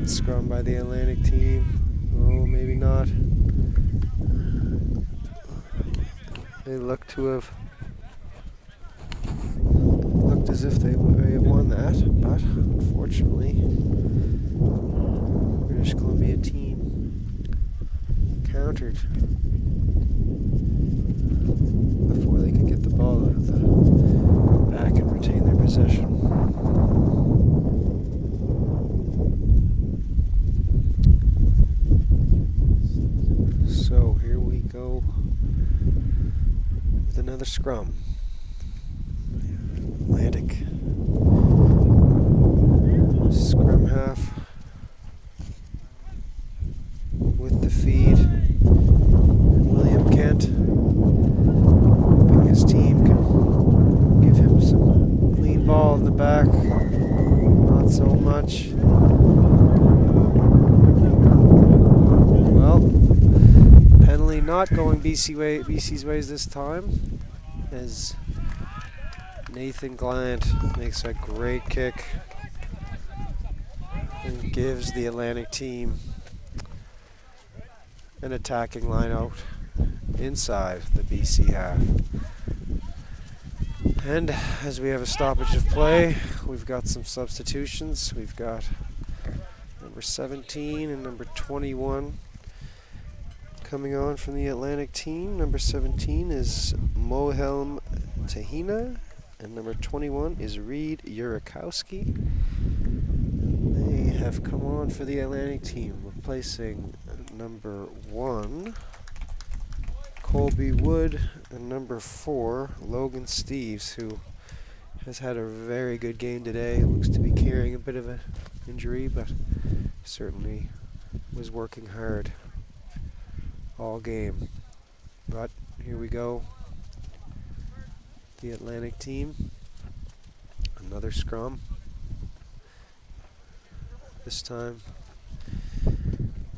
Scrum by the Atlantic team. Oh, maybe not. They look to have looked as if they may have won that, but unfortunately, British Columbia team countered before they could get the ball out of the back and retain their possession. So here we go with another scrum. Atlantic scrum half with the feed. William Kent, hoping his team can give him some clean ball in the back. Not so much. Well, penalty not going BC's ways this time, as Nathan Gallant makes a great kick and gives the Atlantic team an attacking line out inside the BC half. And as we have a stoppage of play, we've got some substitutions. We've got Number 17 and number 21 coming on from the Atlantic team. Number 17 is Mohelm Tahina, and number 21 is Reed Urakowski. They have come on for the Atlantic team, replacing number 1, Colby Wood, and number 4, Logan Steves, who has had a very good game today. Looks to be carrying a bit of an injury, but certainly was working hard all game. But here we go. The Atlantic team. Another scrum. This time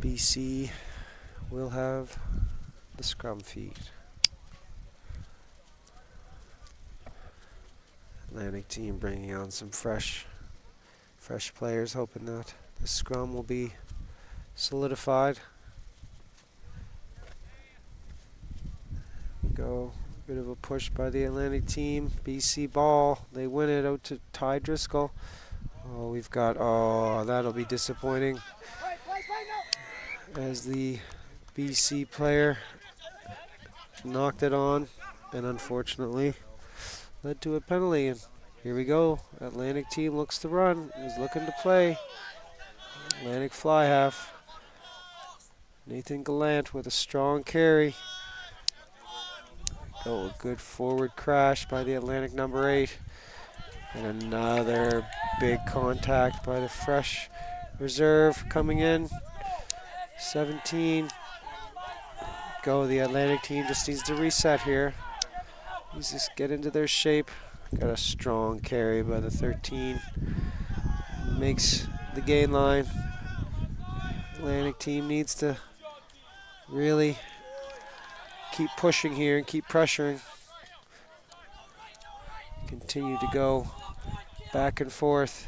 BC will have the scrum feed. Atlantic team bringing on some fresh players, hoping that the scrum will be solidified. Go, bit of a push by the Atlantic team. BC ball, they win it out to Ty Driscoll. Oh, we've got, that'll be disappointing, as the BC player knocked it on and unfortunately led to a penalty. And here we go. Atlantic team looks to run, is looking to play. Atlantic fly half. Nathan Gallant with a strong carry. Oh, a good forward crash by the Atlantic number 8. And another big contact by the fresh reserve coming in. 17. Go, the Atlantic team just needs to reset here. Needs to get into their shape. Got a strong carry by the 13. Makes the gain line. Atlantic team needs to really keep pushing here and keep pressuring. Continue to go back and forth,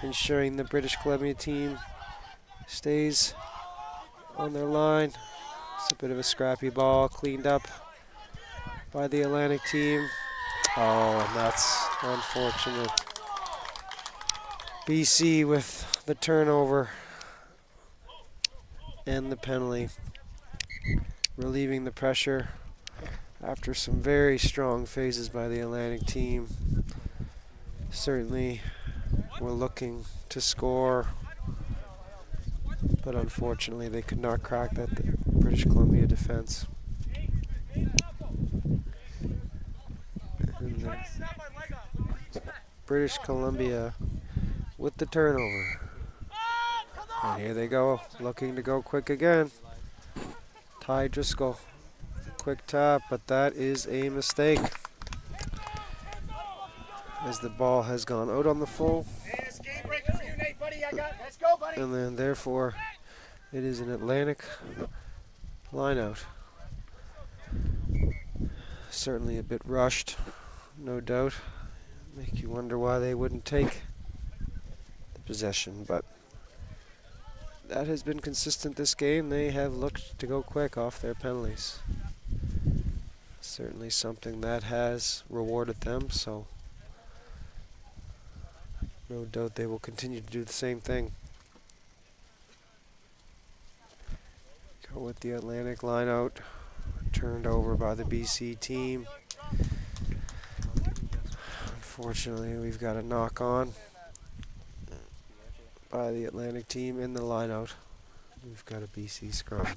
ensuring the British Columbia team stays on their line. It's a bit of a scrappy ball, cleaned up by the Atlantic team. Oh, and that's unfortunate. BC with the turnover and the penalty, relieving the pressure after some very strong phases by the Atlantic team. Certainly were looking to score, but unfortunately they could not crack that British Columbia defense. And British Columbia with the turnover. And here they go, looking to go quick again. Ty Driscoll, quick tap, but that is a mistake, as the ball has gone out on the full. And then therefore it is an Atlantic line out. Certainly a bit rushed, no doubt. Make you wonder why they wouldn't take the possession, but that has been consistent this game. They have looked to go quick off their penalties. Certainly something that has rewarded them, so no doubt they will continue to do the same thing. Go with the Atlantic line out, turned over by the BC team. Unfortunately, we've got a knock on by the Atlantic team in the line out. We've got a BC scrum.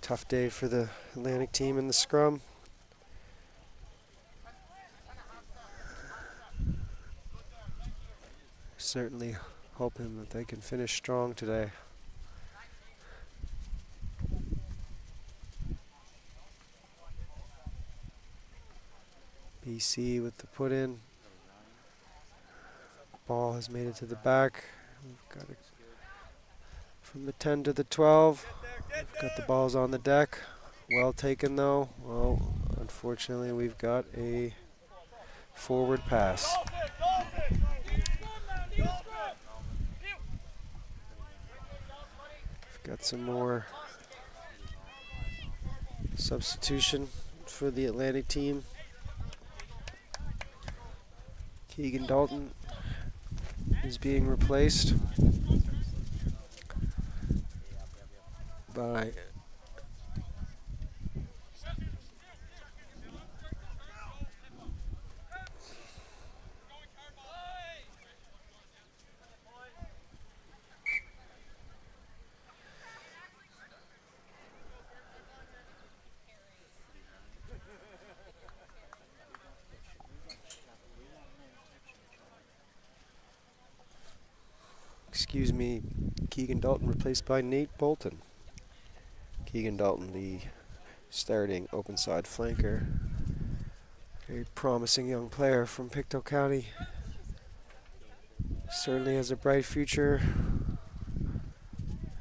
Tough day for the Atlantic team in the scrum. Certainly hoping that they can finish strong today. BC with the put in. Ball has made it to the back. We've got it from the 10 to the 12. We've got the balls on the deck. Well taken though. Well, unfortunately we've got a forward pass. We've got some more substitution for the Atlantic team. Keegan Dalton is being replaced by Keegan Dalton replaced by Nate Bolton. Keegan Dalton, the starting open side flanker. Very promising young player from Pictou County. Certainly has a bright future.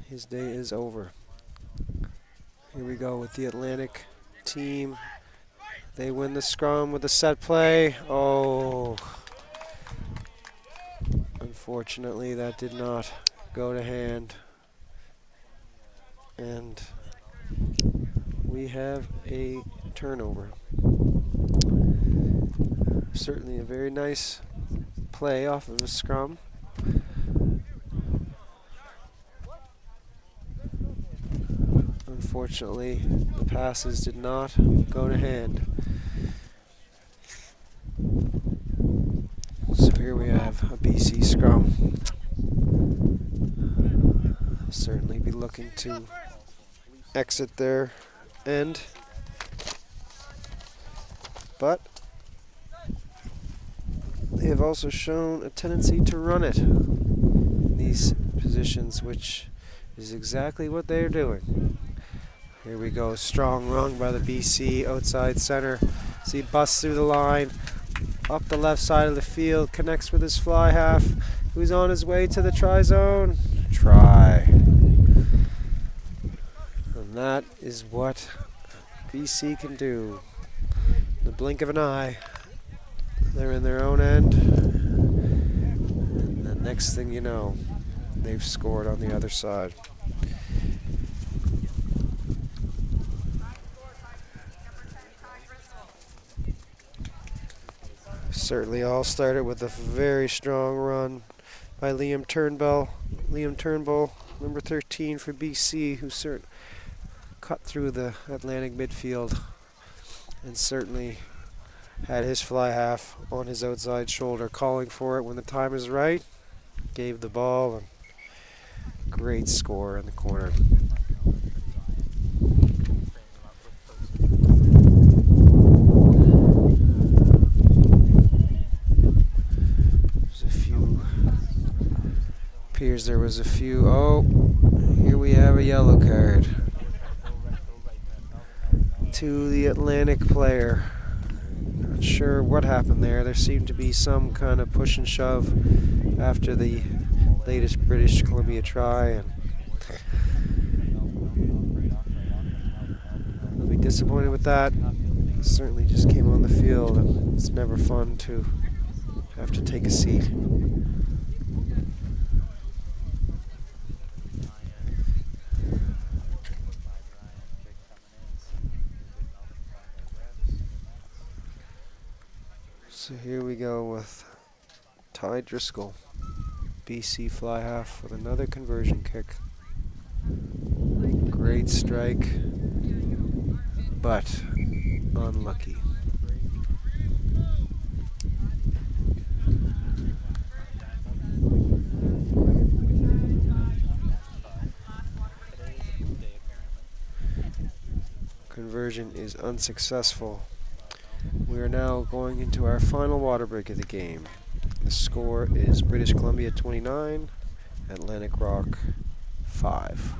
His day is over. Here we go with the Atlantic team. They win the scrum with a set play. Oh, unfortunately that did not go to hand. And we have a turnover. Certainly a very nice play off of a scrum. Unfortunately, the passes did not go to hand. So here we have a BC scrum. Certainly be looking to exit their end, but they have also shown a tendency to run it in these positions, which is exactly what they're doing. Here we go, strong run by the BC outside center. See, busts through the line, up the left side of the field, connects with his fly half, who's on his way to the try zone. Try. And that is what BC can do. In the blink of an eye, they're in their own end. And the next thing you know, they've scored on the other side. Certainly all started with a very strong run by Liam Turnbull. Liam Turnbull, number 13 for BC, who cut through the Atlantic midfield and certainly had his fly half on his outside shoulder, calling for it when the time is right. Gave the ball, and great score in the corner. Appears there was a few. Oh, here we have a yellow card to the Atlantic player. Not sure what happened there. There seemed to be some kind of push and shove after the latest British Columbia try, and they'll be disappointed with that. Certainly just came on the field, and it's never fun to have to take a seat. So here we go with Ty Driscoll, BC fly half, with another conversion kick. Great strike, but unlucky. Conversion is unsuccessful. We are now going into our final water break of the game. The score is British Columbia 29, Atlantic Rock 5.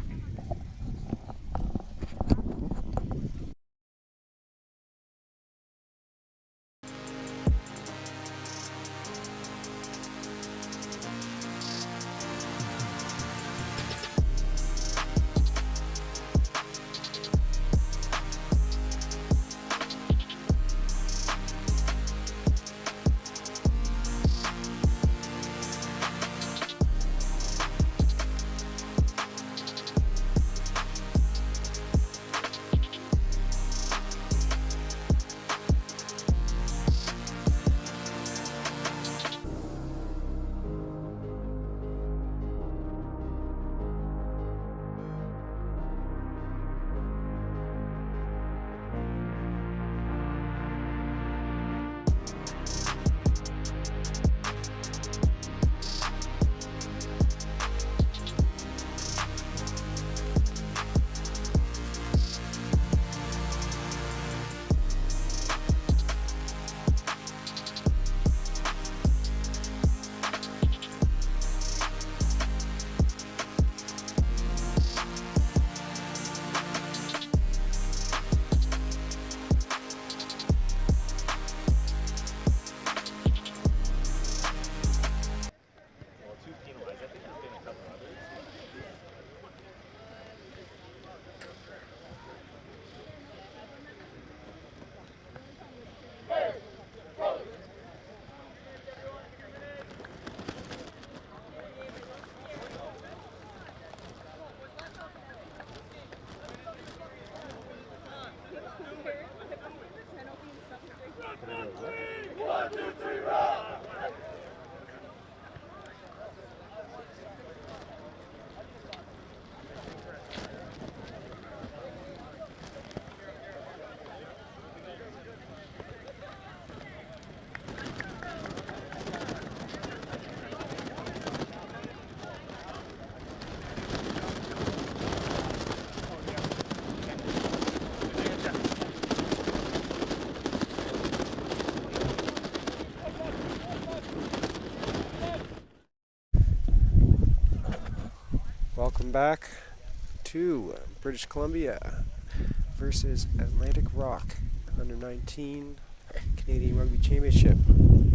welcome back to British Columbia versus Atlantic Rock under 19 Canadian Rugby Championship.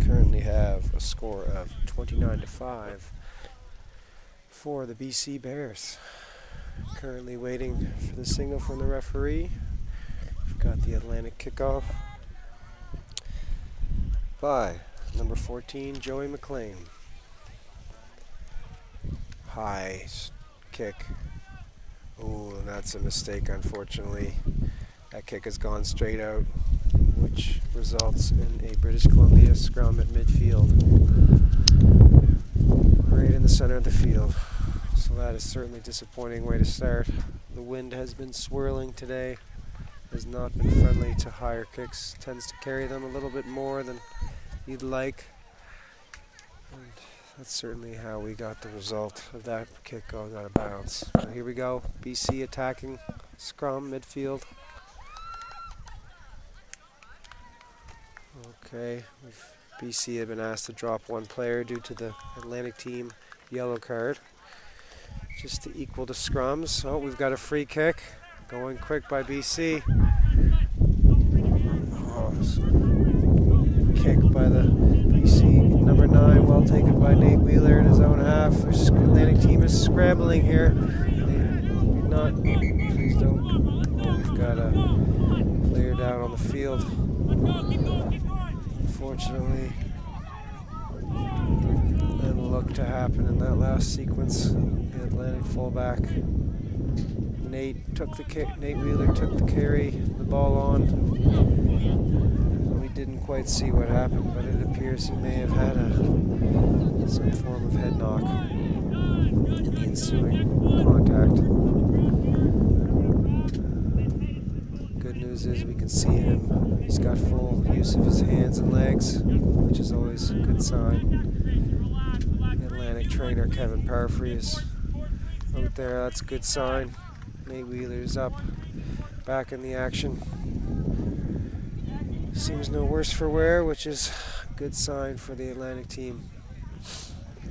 Currently have a score of 29-5 for the BC Bears. Currently waiting for the signal from the referee. We've got the Atlantic kickoff by number 14, Joey McLean. High kick. Oh, that's a mistake, unfortunately. That kick has gone straight out, which results in a British Columbia scrum at midfield, right in the center of the field. So that is certainly a disappointing way to start. The wind has been swirling today, has not been friendly to higher kicks, tends to carry them a little bit more than you'd like. And that's certainly how we got the result of that kick going out of bounds. Now here we go, BC attacking scrum midfield. Okay, BC had been asked to drop one player due to the Atlantic team yellow card, just to equal the scrums. Oh, we've got a free kick, going quick by BC. Oh, kick by the BC number 9, well taken by Nate Wheeler in his own half. The Atlantic team is scrambling here. Please don't. Oh, we've got a player down on the field. Unfortunately, that looked to happen in that last sequence. The Atlantic fullback Nate Wheeler took the carry, the ball on. We didn't quite see what happened, but it appears he may have had some form of head knock in the ensuing contact. Good news is we can see him. He's got full use of his hands and legs, which is always a good sign. The Atlantic trainer Kevin Parfrey is out there. That's a good sign. Nate Wheeler's up, back in the action. Seems no worse for wear, which is a good sign for the Atlantic team.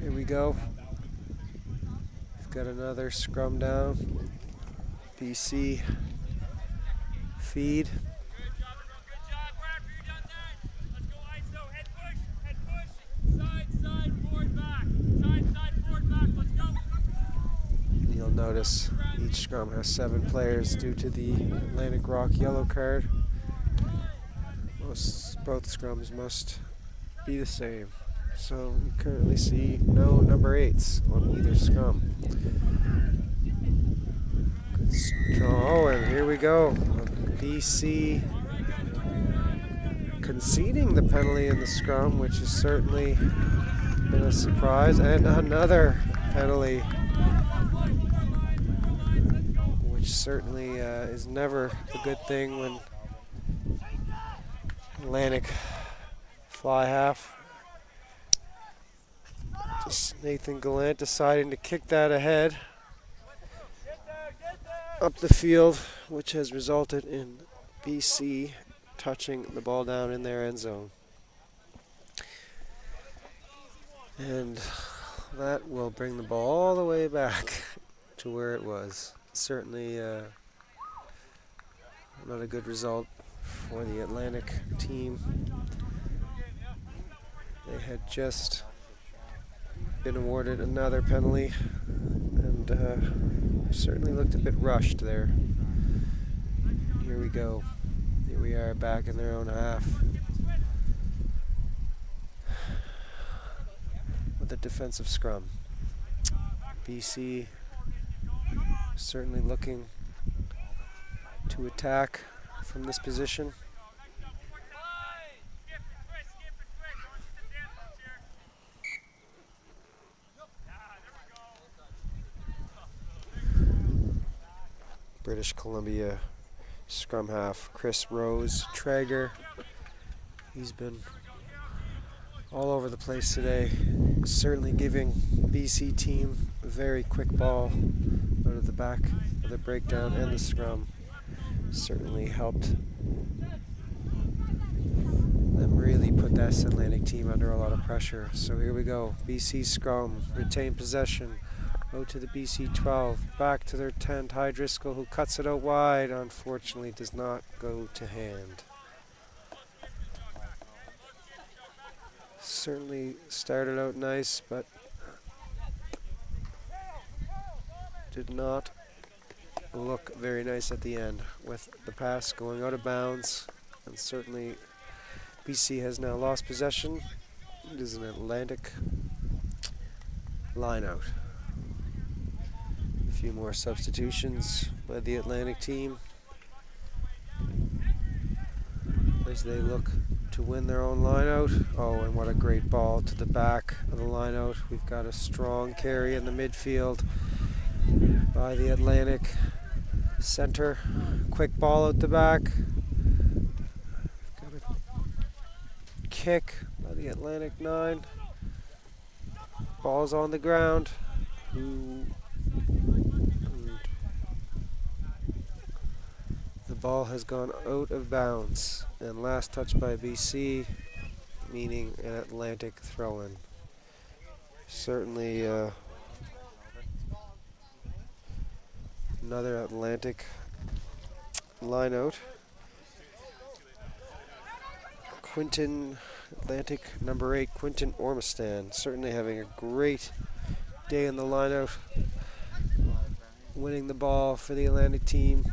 Here we go. We've got another scrum down. BC feed. You'll notice each scrum has 7 players due to the Atlantic Rock yellow card. Both scrums must be the same. So we currently see no number 8s on either scrum. Good strong. Oh, and here we go. BC conceding the penalty in the scrum, which has certainly been a surprise, and another penalty, which certainly is never a good thing when Atlantic fly half. Just Nathan Gallant deciding to kick that ahead up the field, which has resulted in BC touching the ball down in their end zone. And that will bring the ball all the way back to where it was. Certainly not a good result for the Atlantic team. They had just been awarded another penalty and certainly looked a bit rushed there. Here we go. Here we are back in their own half with a defensive scrum. BC certainly looking to attack from this position. British Columbia scrum half Chris Rose Traeger. He's been all over the place today, certainly giving BC team a very quick ball out of the back of the breakdown and the scrum. Certainly helped them really put that Atlantic team under a lot of pressure. So here we go, BC scrum, retain possession, Out to the BC 12. Back to their 10. Ty Driscoll, who cuts it out wide. Unfortunately, does not go to hand. Certainly started out nice, but did not look very nice at the end with the pass going out of bounds. And certainly BC has now lost possession. It is an Atlantic line out. A few more substitutions by the Atlantic team as they look to win their own line out. Oh, and what a great ball to the back of the line out. We've got a strong carry in the midfield by the Atlantic center. Quick ball out the back. Got a kick by the Atlantic 9. Ball's on the ground. The ball has gone out of bounds, and last touch by BC, meaning an Atlantic throw-in. Certainly another Atlantic line out. Atlantic number 8, Quinton Ormistan, certainly having a great day in the line out, winning the ball for the Atlantic team.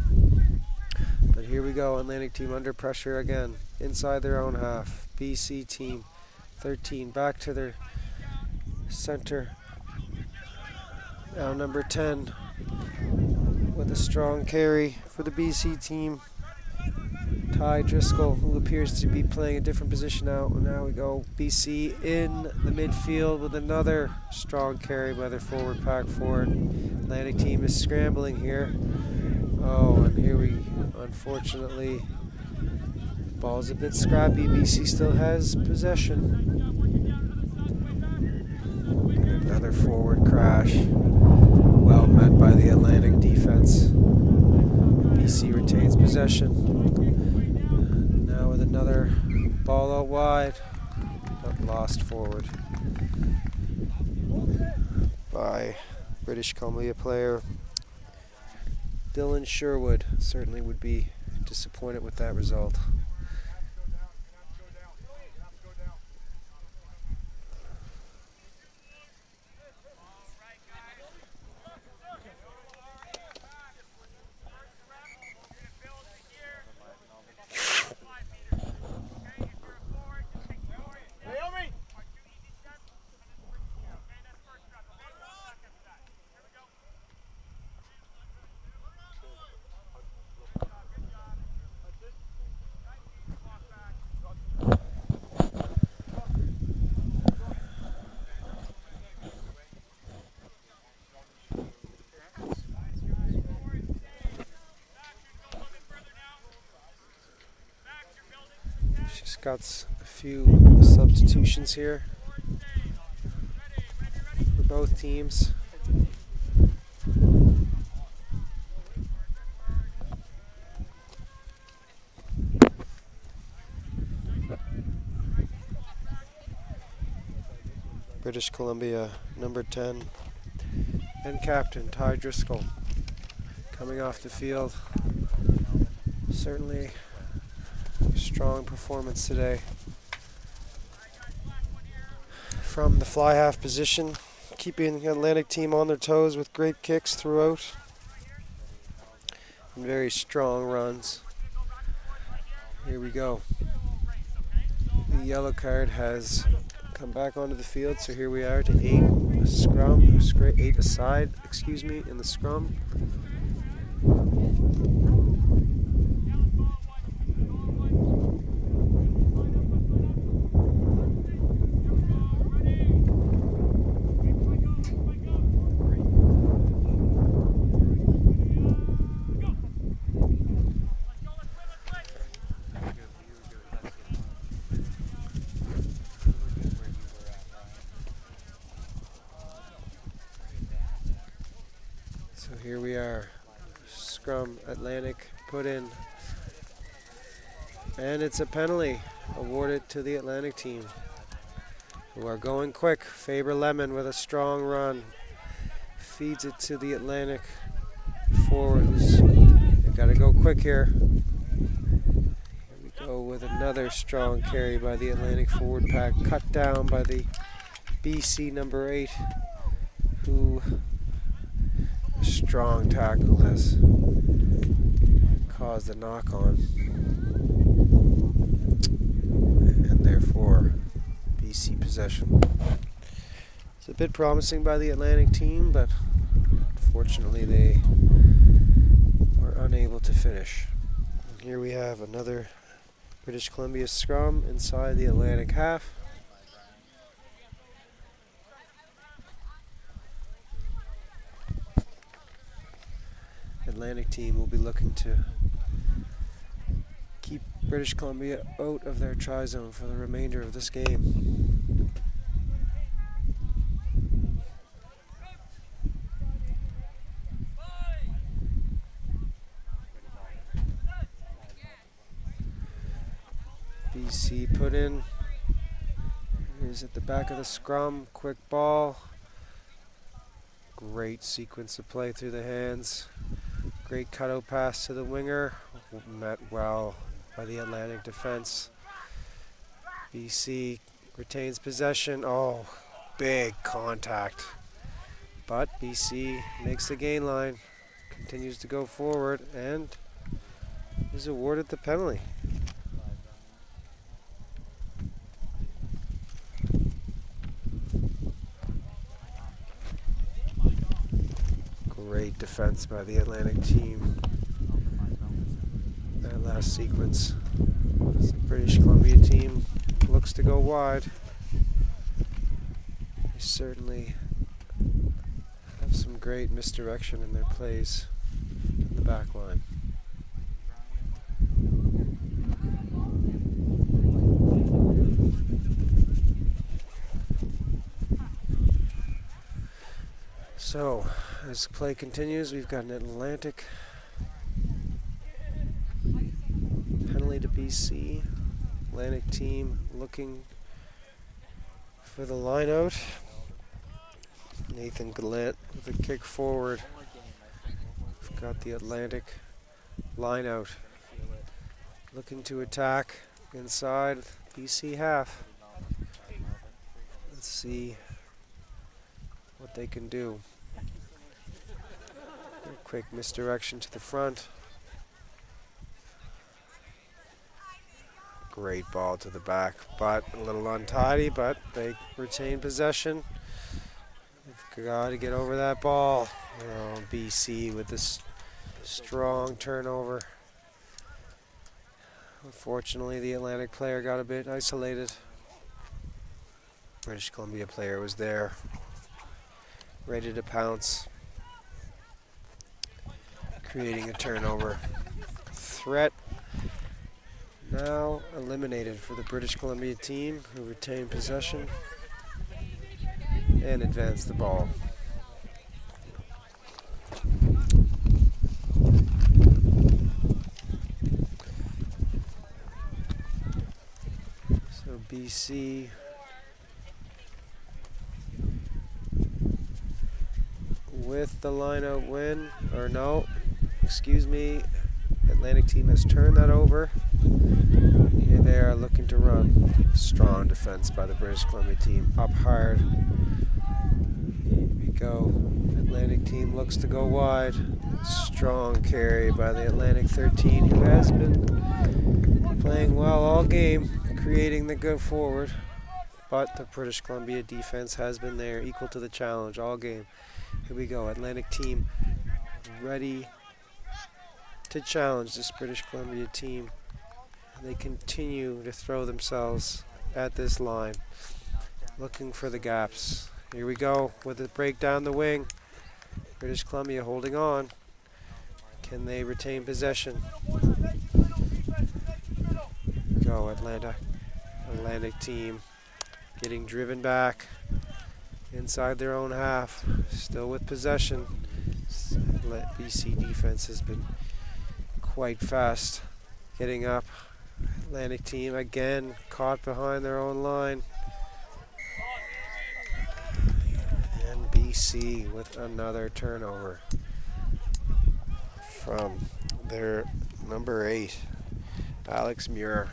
But here we go, Atlantic team under pressure again, inside their own half. BC team 13 back to their center. Now number 10 with a strong carry for the BC team. Ty Driscoll, who appears to be playing a different position now. And now we go BC in the midfield with another strong carry by their forward pack forward. Atlantic team is scrambling here. Oh, and here we, unfortunately, ball's a bit scrappy. BC still has possession. Another forward crash. Well met by the Atlantic defense. BC retains possession. Now with another ball out wide, but lost forward by British Columbia player Dylan Sherwood. Certainly would be disappointed with that result. Just got a few substitutions here for both teams. British Columbia, number 10, and captain Ty Driscoll coming off the field. Certainly strong performance today from the fly half position, keeping the Atlantic team on their toes with great kicks throughout and very strong runs. Here we go. The yellow card has come back onto the field, so here we are to 8 scrum, 8 aside, in the scrum. So here we are, scrum, Atlantic put in, and it's a penalty awarded to the Atlantic team, who are going quick. Faber Lemon with a strong run. feeds it to the Atlantic forward. They've got to go quick here. Here we go with another strong carry by the Atlantic forward pack, cut down by the BC number 8, who a strong tackle has caused a knock on, and therefore BC possession. It's a bit promising by the Atlantic team, but unfortunately they were unable to finish. And here we have another British Columbia scrum inside the Atlantic half. Atlantic team will be looking to keep British Columbia out of their try zone for the remainder of this game. BC put in. Here's at the back of the scrum. Quick ball. Great sequence of play through the hands. Great cutout pass to the winger. Met well by the Atlantic defense. BC retains possession. Oh, big contact. But BC makes the gain line. Continues to go forward and is awarded the penalty. Great defense by the Atlantic team. That last sequence. As the British Columbia team looks to go wide. They certainly have some great misdirection in their plays in the back line. So, as play continues, we've got an Atlantic penalty to BC. Atlantic team looking for the line out. Nathan Gallant with a kick forward. We've got the Atlantic line out. Looking to attack inside BC half. Let's see what they can do. Quick misdirection to the front. Great ball to the back, but a little untidy, but they retain possession. They've got to get over that ball. Oh, BC with this strong turnover. Unfortunately, the Atlantic player got a bit isolated. British Columbia player was there, ready to pounce, creating a turnover. Threat now eliminated for the British Columbia team, who retain possession and advance the ball. So BC with the line-out win, or no, excuse me, Atlantic team has turned that over. Here they are looking to run. Strong defense by the British Columbia team, up hard. Here we go. Atlantic team looks to go wide. Strong carry by the Atlantic 13, who has been playing well all game, creating the go forward. But the British Columbia defense has been there, equal to the challenge all game. Here we go, Atlantic team ready to challenge this British Columbia team. They continue to throw themselves at this line, looking for the gaps. Here we go with a break down the wing. British Columbia holding on. Can they retain possession? Go Atlantic team getting driven back inside their own half, still with possession. BC defense has been quite fast getting up. Atlantic team again caught behind their own line, and BC BC with another turnover from their number 8, Alex Muir,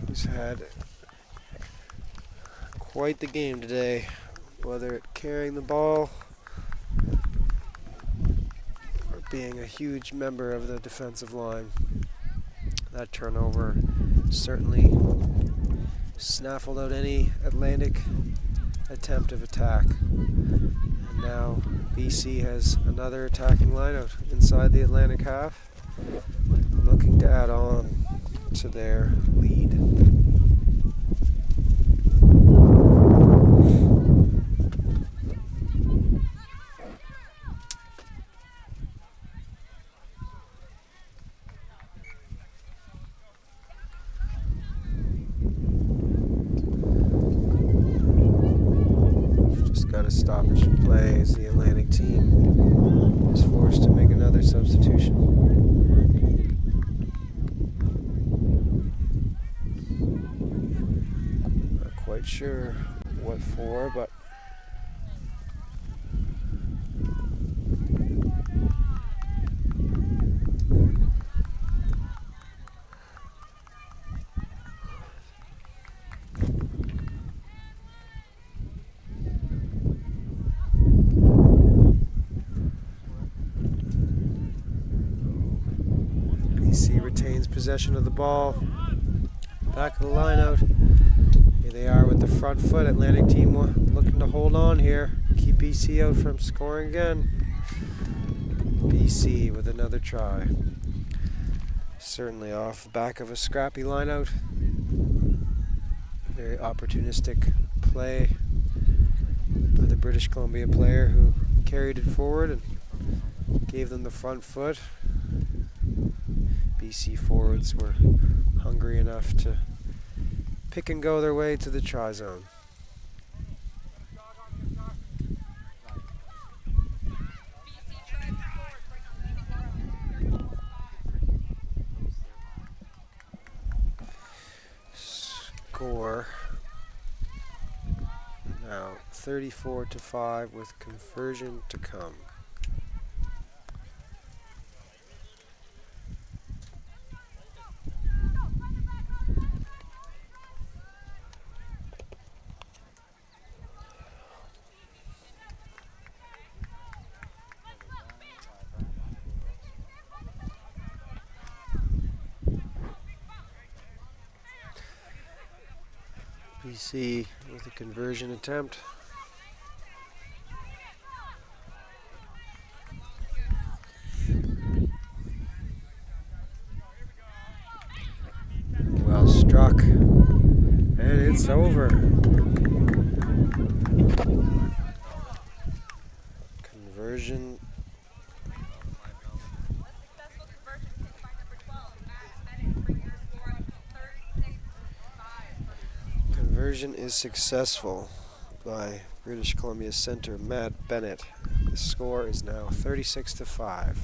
who's had quite the game today, whether it carrying the ball or being a huge member of the defensive line. That turnover certainly snaffled out any Atlantic attempt of attack. And now BC has another attacking lineout inside the Atlantic half, looking to add on to their lead. Got a stoppage in play as the Atlantic team is forced to make another substitution. Not quite sure what for, but BC retains possession of the ball. Back of the lineout. Here they are with the front foot. Atlantic team looking to hold on here. Keep BC out from scoring again. BC with another try. Certainly off the back of a scrappy lineout. Very opportunistic play by the British Columbia player who carried it forward and gave them the front foot. BC forwards were hungry enough to pick and go their way to the try zone. Score now 34-5 with conversion to come. BC with a conversion attempt. Well struck, and it's over. Conversion. Conversion is successful by British Columbia center Matt Bennett. The score is now 36-5.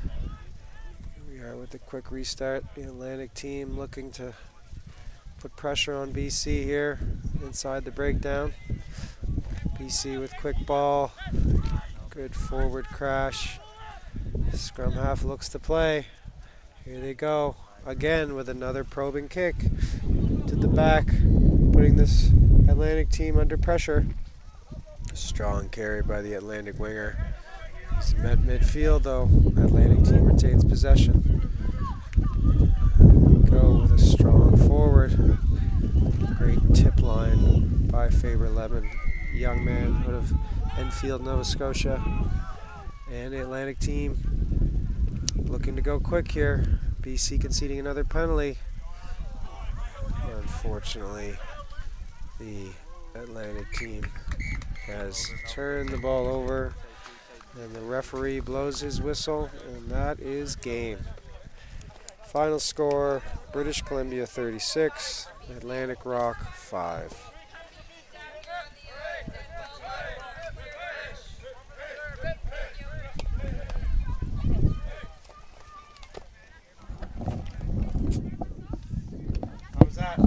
Here we are with the quick restart. The Atlantic team looking to put pressure on BC here inside the breakdown. BC with quick ball. Good forward crash. Scrum half looks to play. Here they go again with another probing kick to the back, putting this Atlantic team under pressure. A strong carry by the Atlantic winger. He's met midfield though. Atlantic team retains possession. Go with a strong forward. Great tip line by Faber Lemon, young man out of Enfield, Nova Scotia. And the Atlantic team looking to go quick here. BC conceding another penalty. Unfortunately, the Atlantic team has turned the ball over, and the referee blows his whistle, and that is game. Final score, British Columbia 36, Atlantic Rock 5. How was that?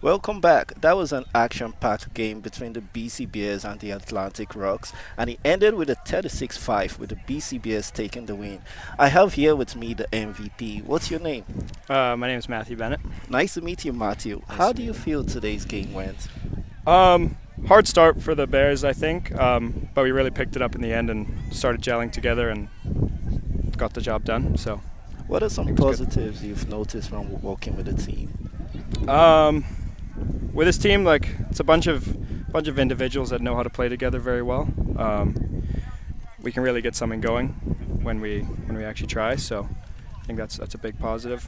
Welcome back. That was an action-packed game between the BC Bears and the Atlantic Rocks, and it ended with a 36-5 with the BC Bears taking the win. I have here with me the MVP. What's your name? My name is Matthew Bennett. Nice to meet you, Matthew. How do you feel today's game went? Hard start for the Bears, I think, but we really picked it up in the end and started gelling together and got the job done. So, What are some positives you've noticed from working with the team? with this team, like it's a bunch of individuals that know how to play together very well. We can really get something going when we actually try. So, I think that's a big positive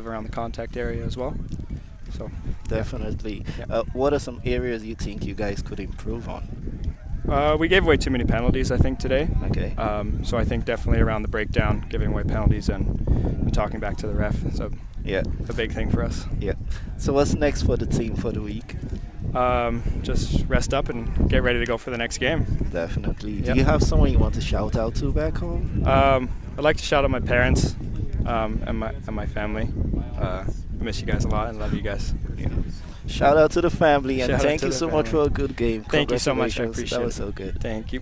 around the contact area as well. So, Definitely. What are some areas you think you guys could improve on? we gave away too many penalties, I think, today. Okay. So I think definitely around the breakdown, giving away penalties and talking back to the ref. So Yeah. a big thing for us. Yeah. So what's next for the team for the week? Just rest up and get ready to go for the next game. Definitely. Yeah. Do you have someone you want to shout out to back home? I'd like to shout out my parents and my family. I miss you guys a lot and love you guys. Yeah. Shout out to the family and Shout out thank to you the so much family. for a good game. Thank you so much. I Congratulations. appreciate That was it. so good. Thank you.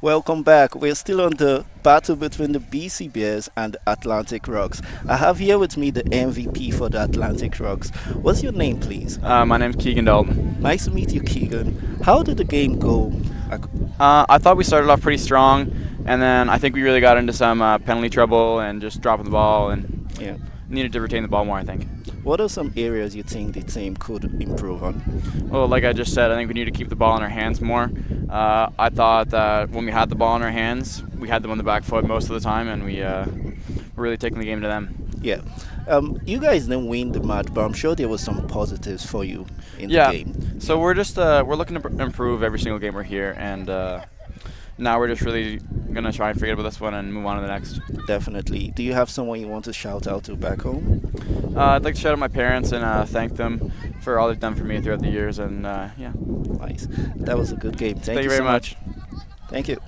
Welcome back. We're still on the battle between the BC Bears and the Atlantic Rocks. I have here with me the MVP for the Atlantic Rocks. What's your name, please? My name's Keegan Dalton. Nice to meet you, Keegan. How did the game go? I thought we started off pretty strong, and then I think we really got into some penalty trouble and just dropping the ball and Yeah. needed to retain the ball more, I think. What are some areas you think the team could improve on? Well, like I just said, I think we need to keep the ball in our hands more. I thought that when we had the ball in our hands, we had them on the back foot most of the time, and we were really taking the game to them. Yeah. You guys didn't win the match, but I'm sure there was some positives for you in the Yeah. game. So we're just we're looking to improve every single game we're here, and now we're just really gonna try and forget about this one and move on to the next. Definitely. Do you have someone you want to shout out to back home? I'd like to shout out my parents and thank them for all they've done for me throughout the years, and yeah. Nice. That was a good game. Thank Thank you you very so much. Thank you.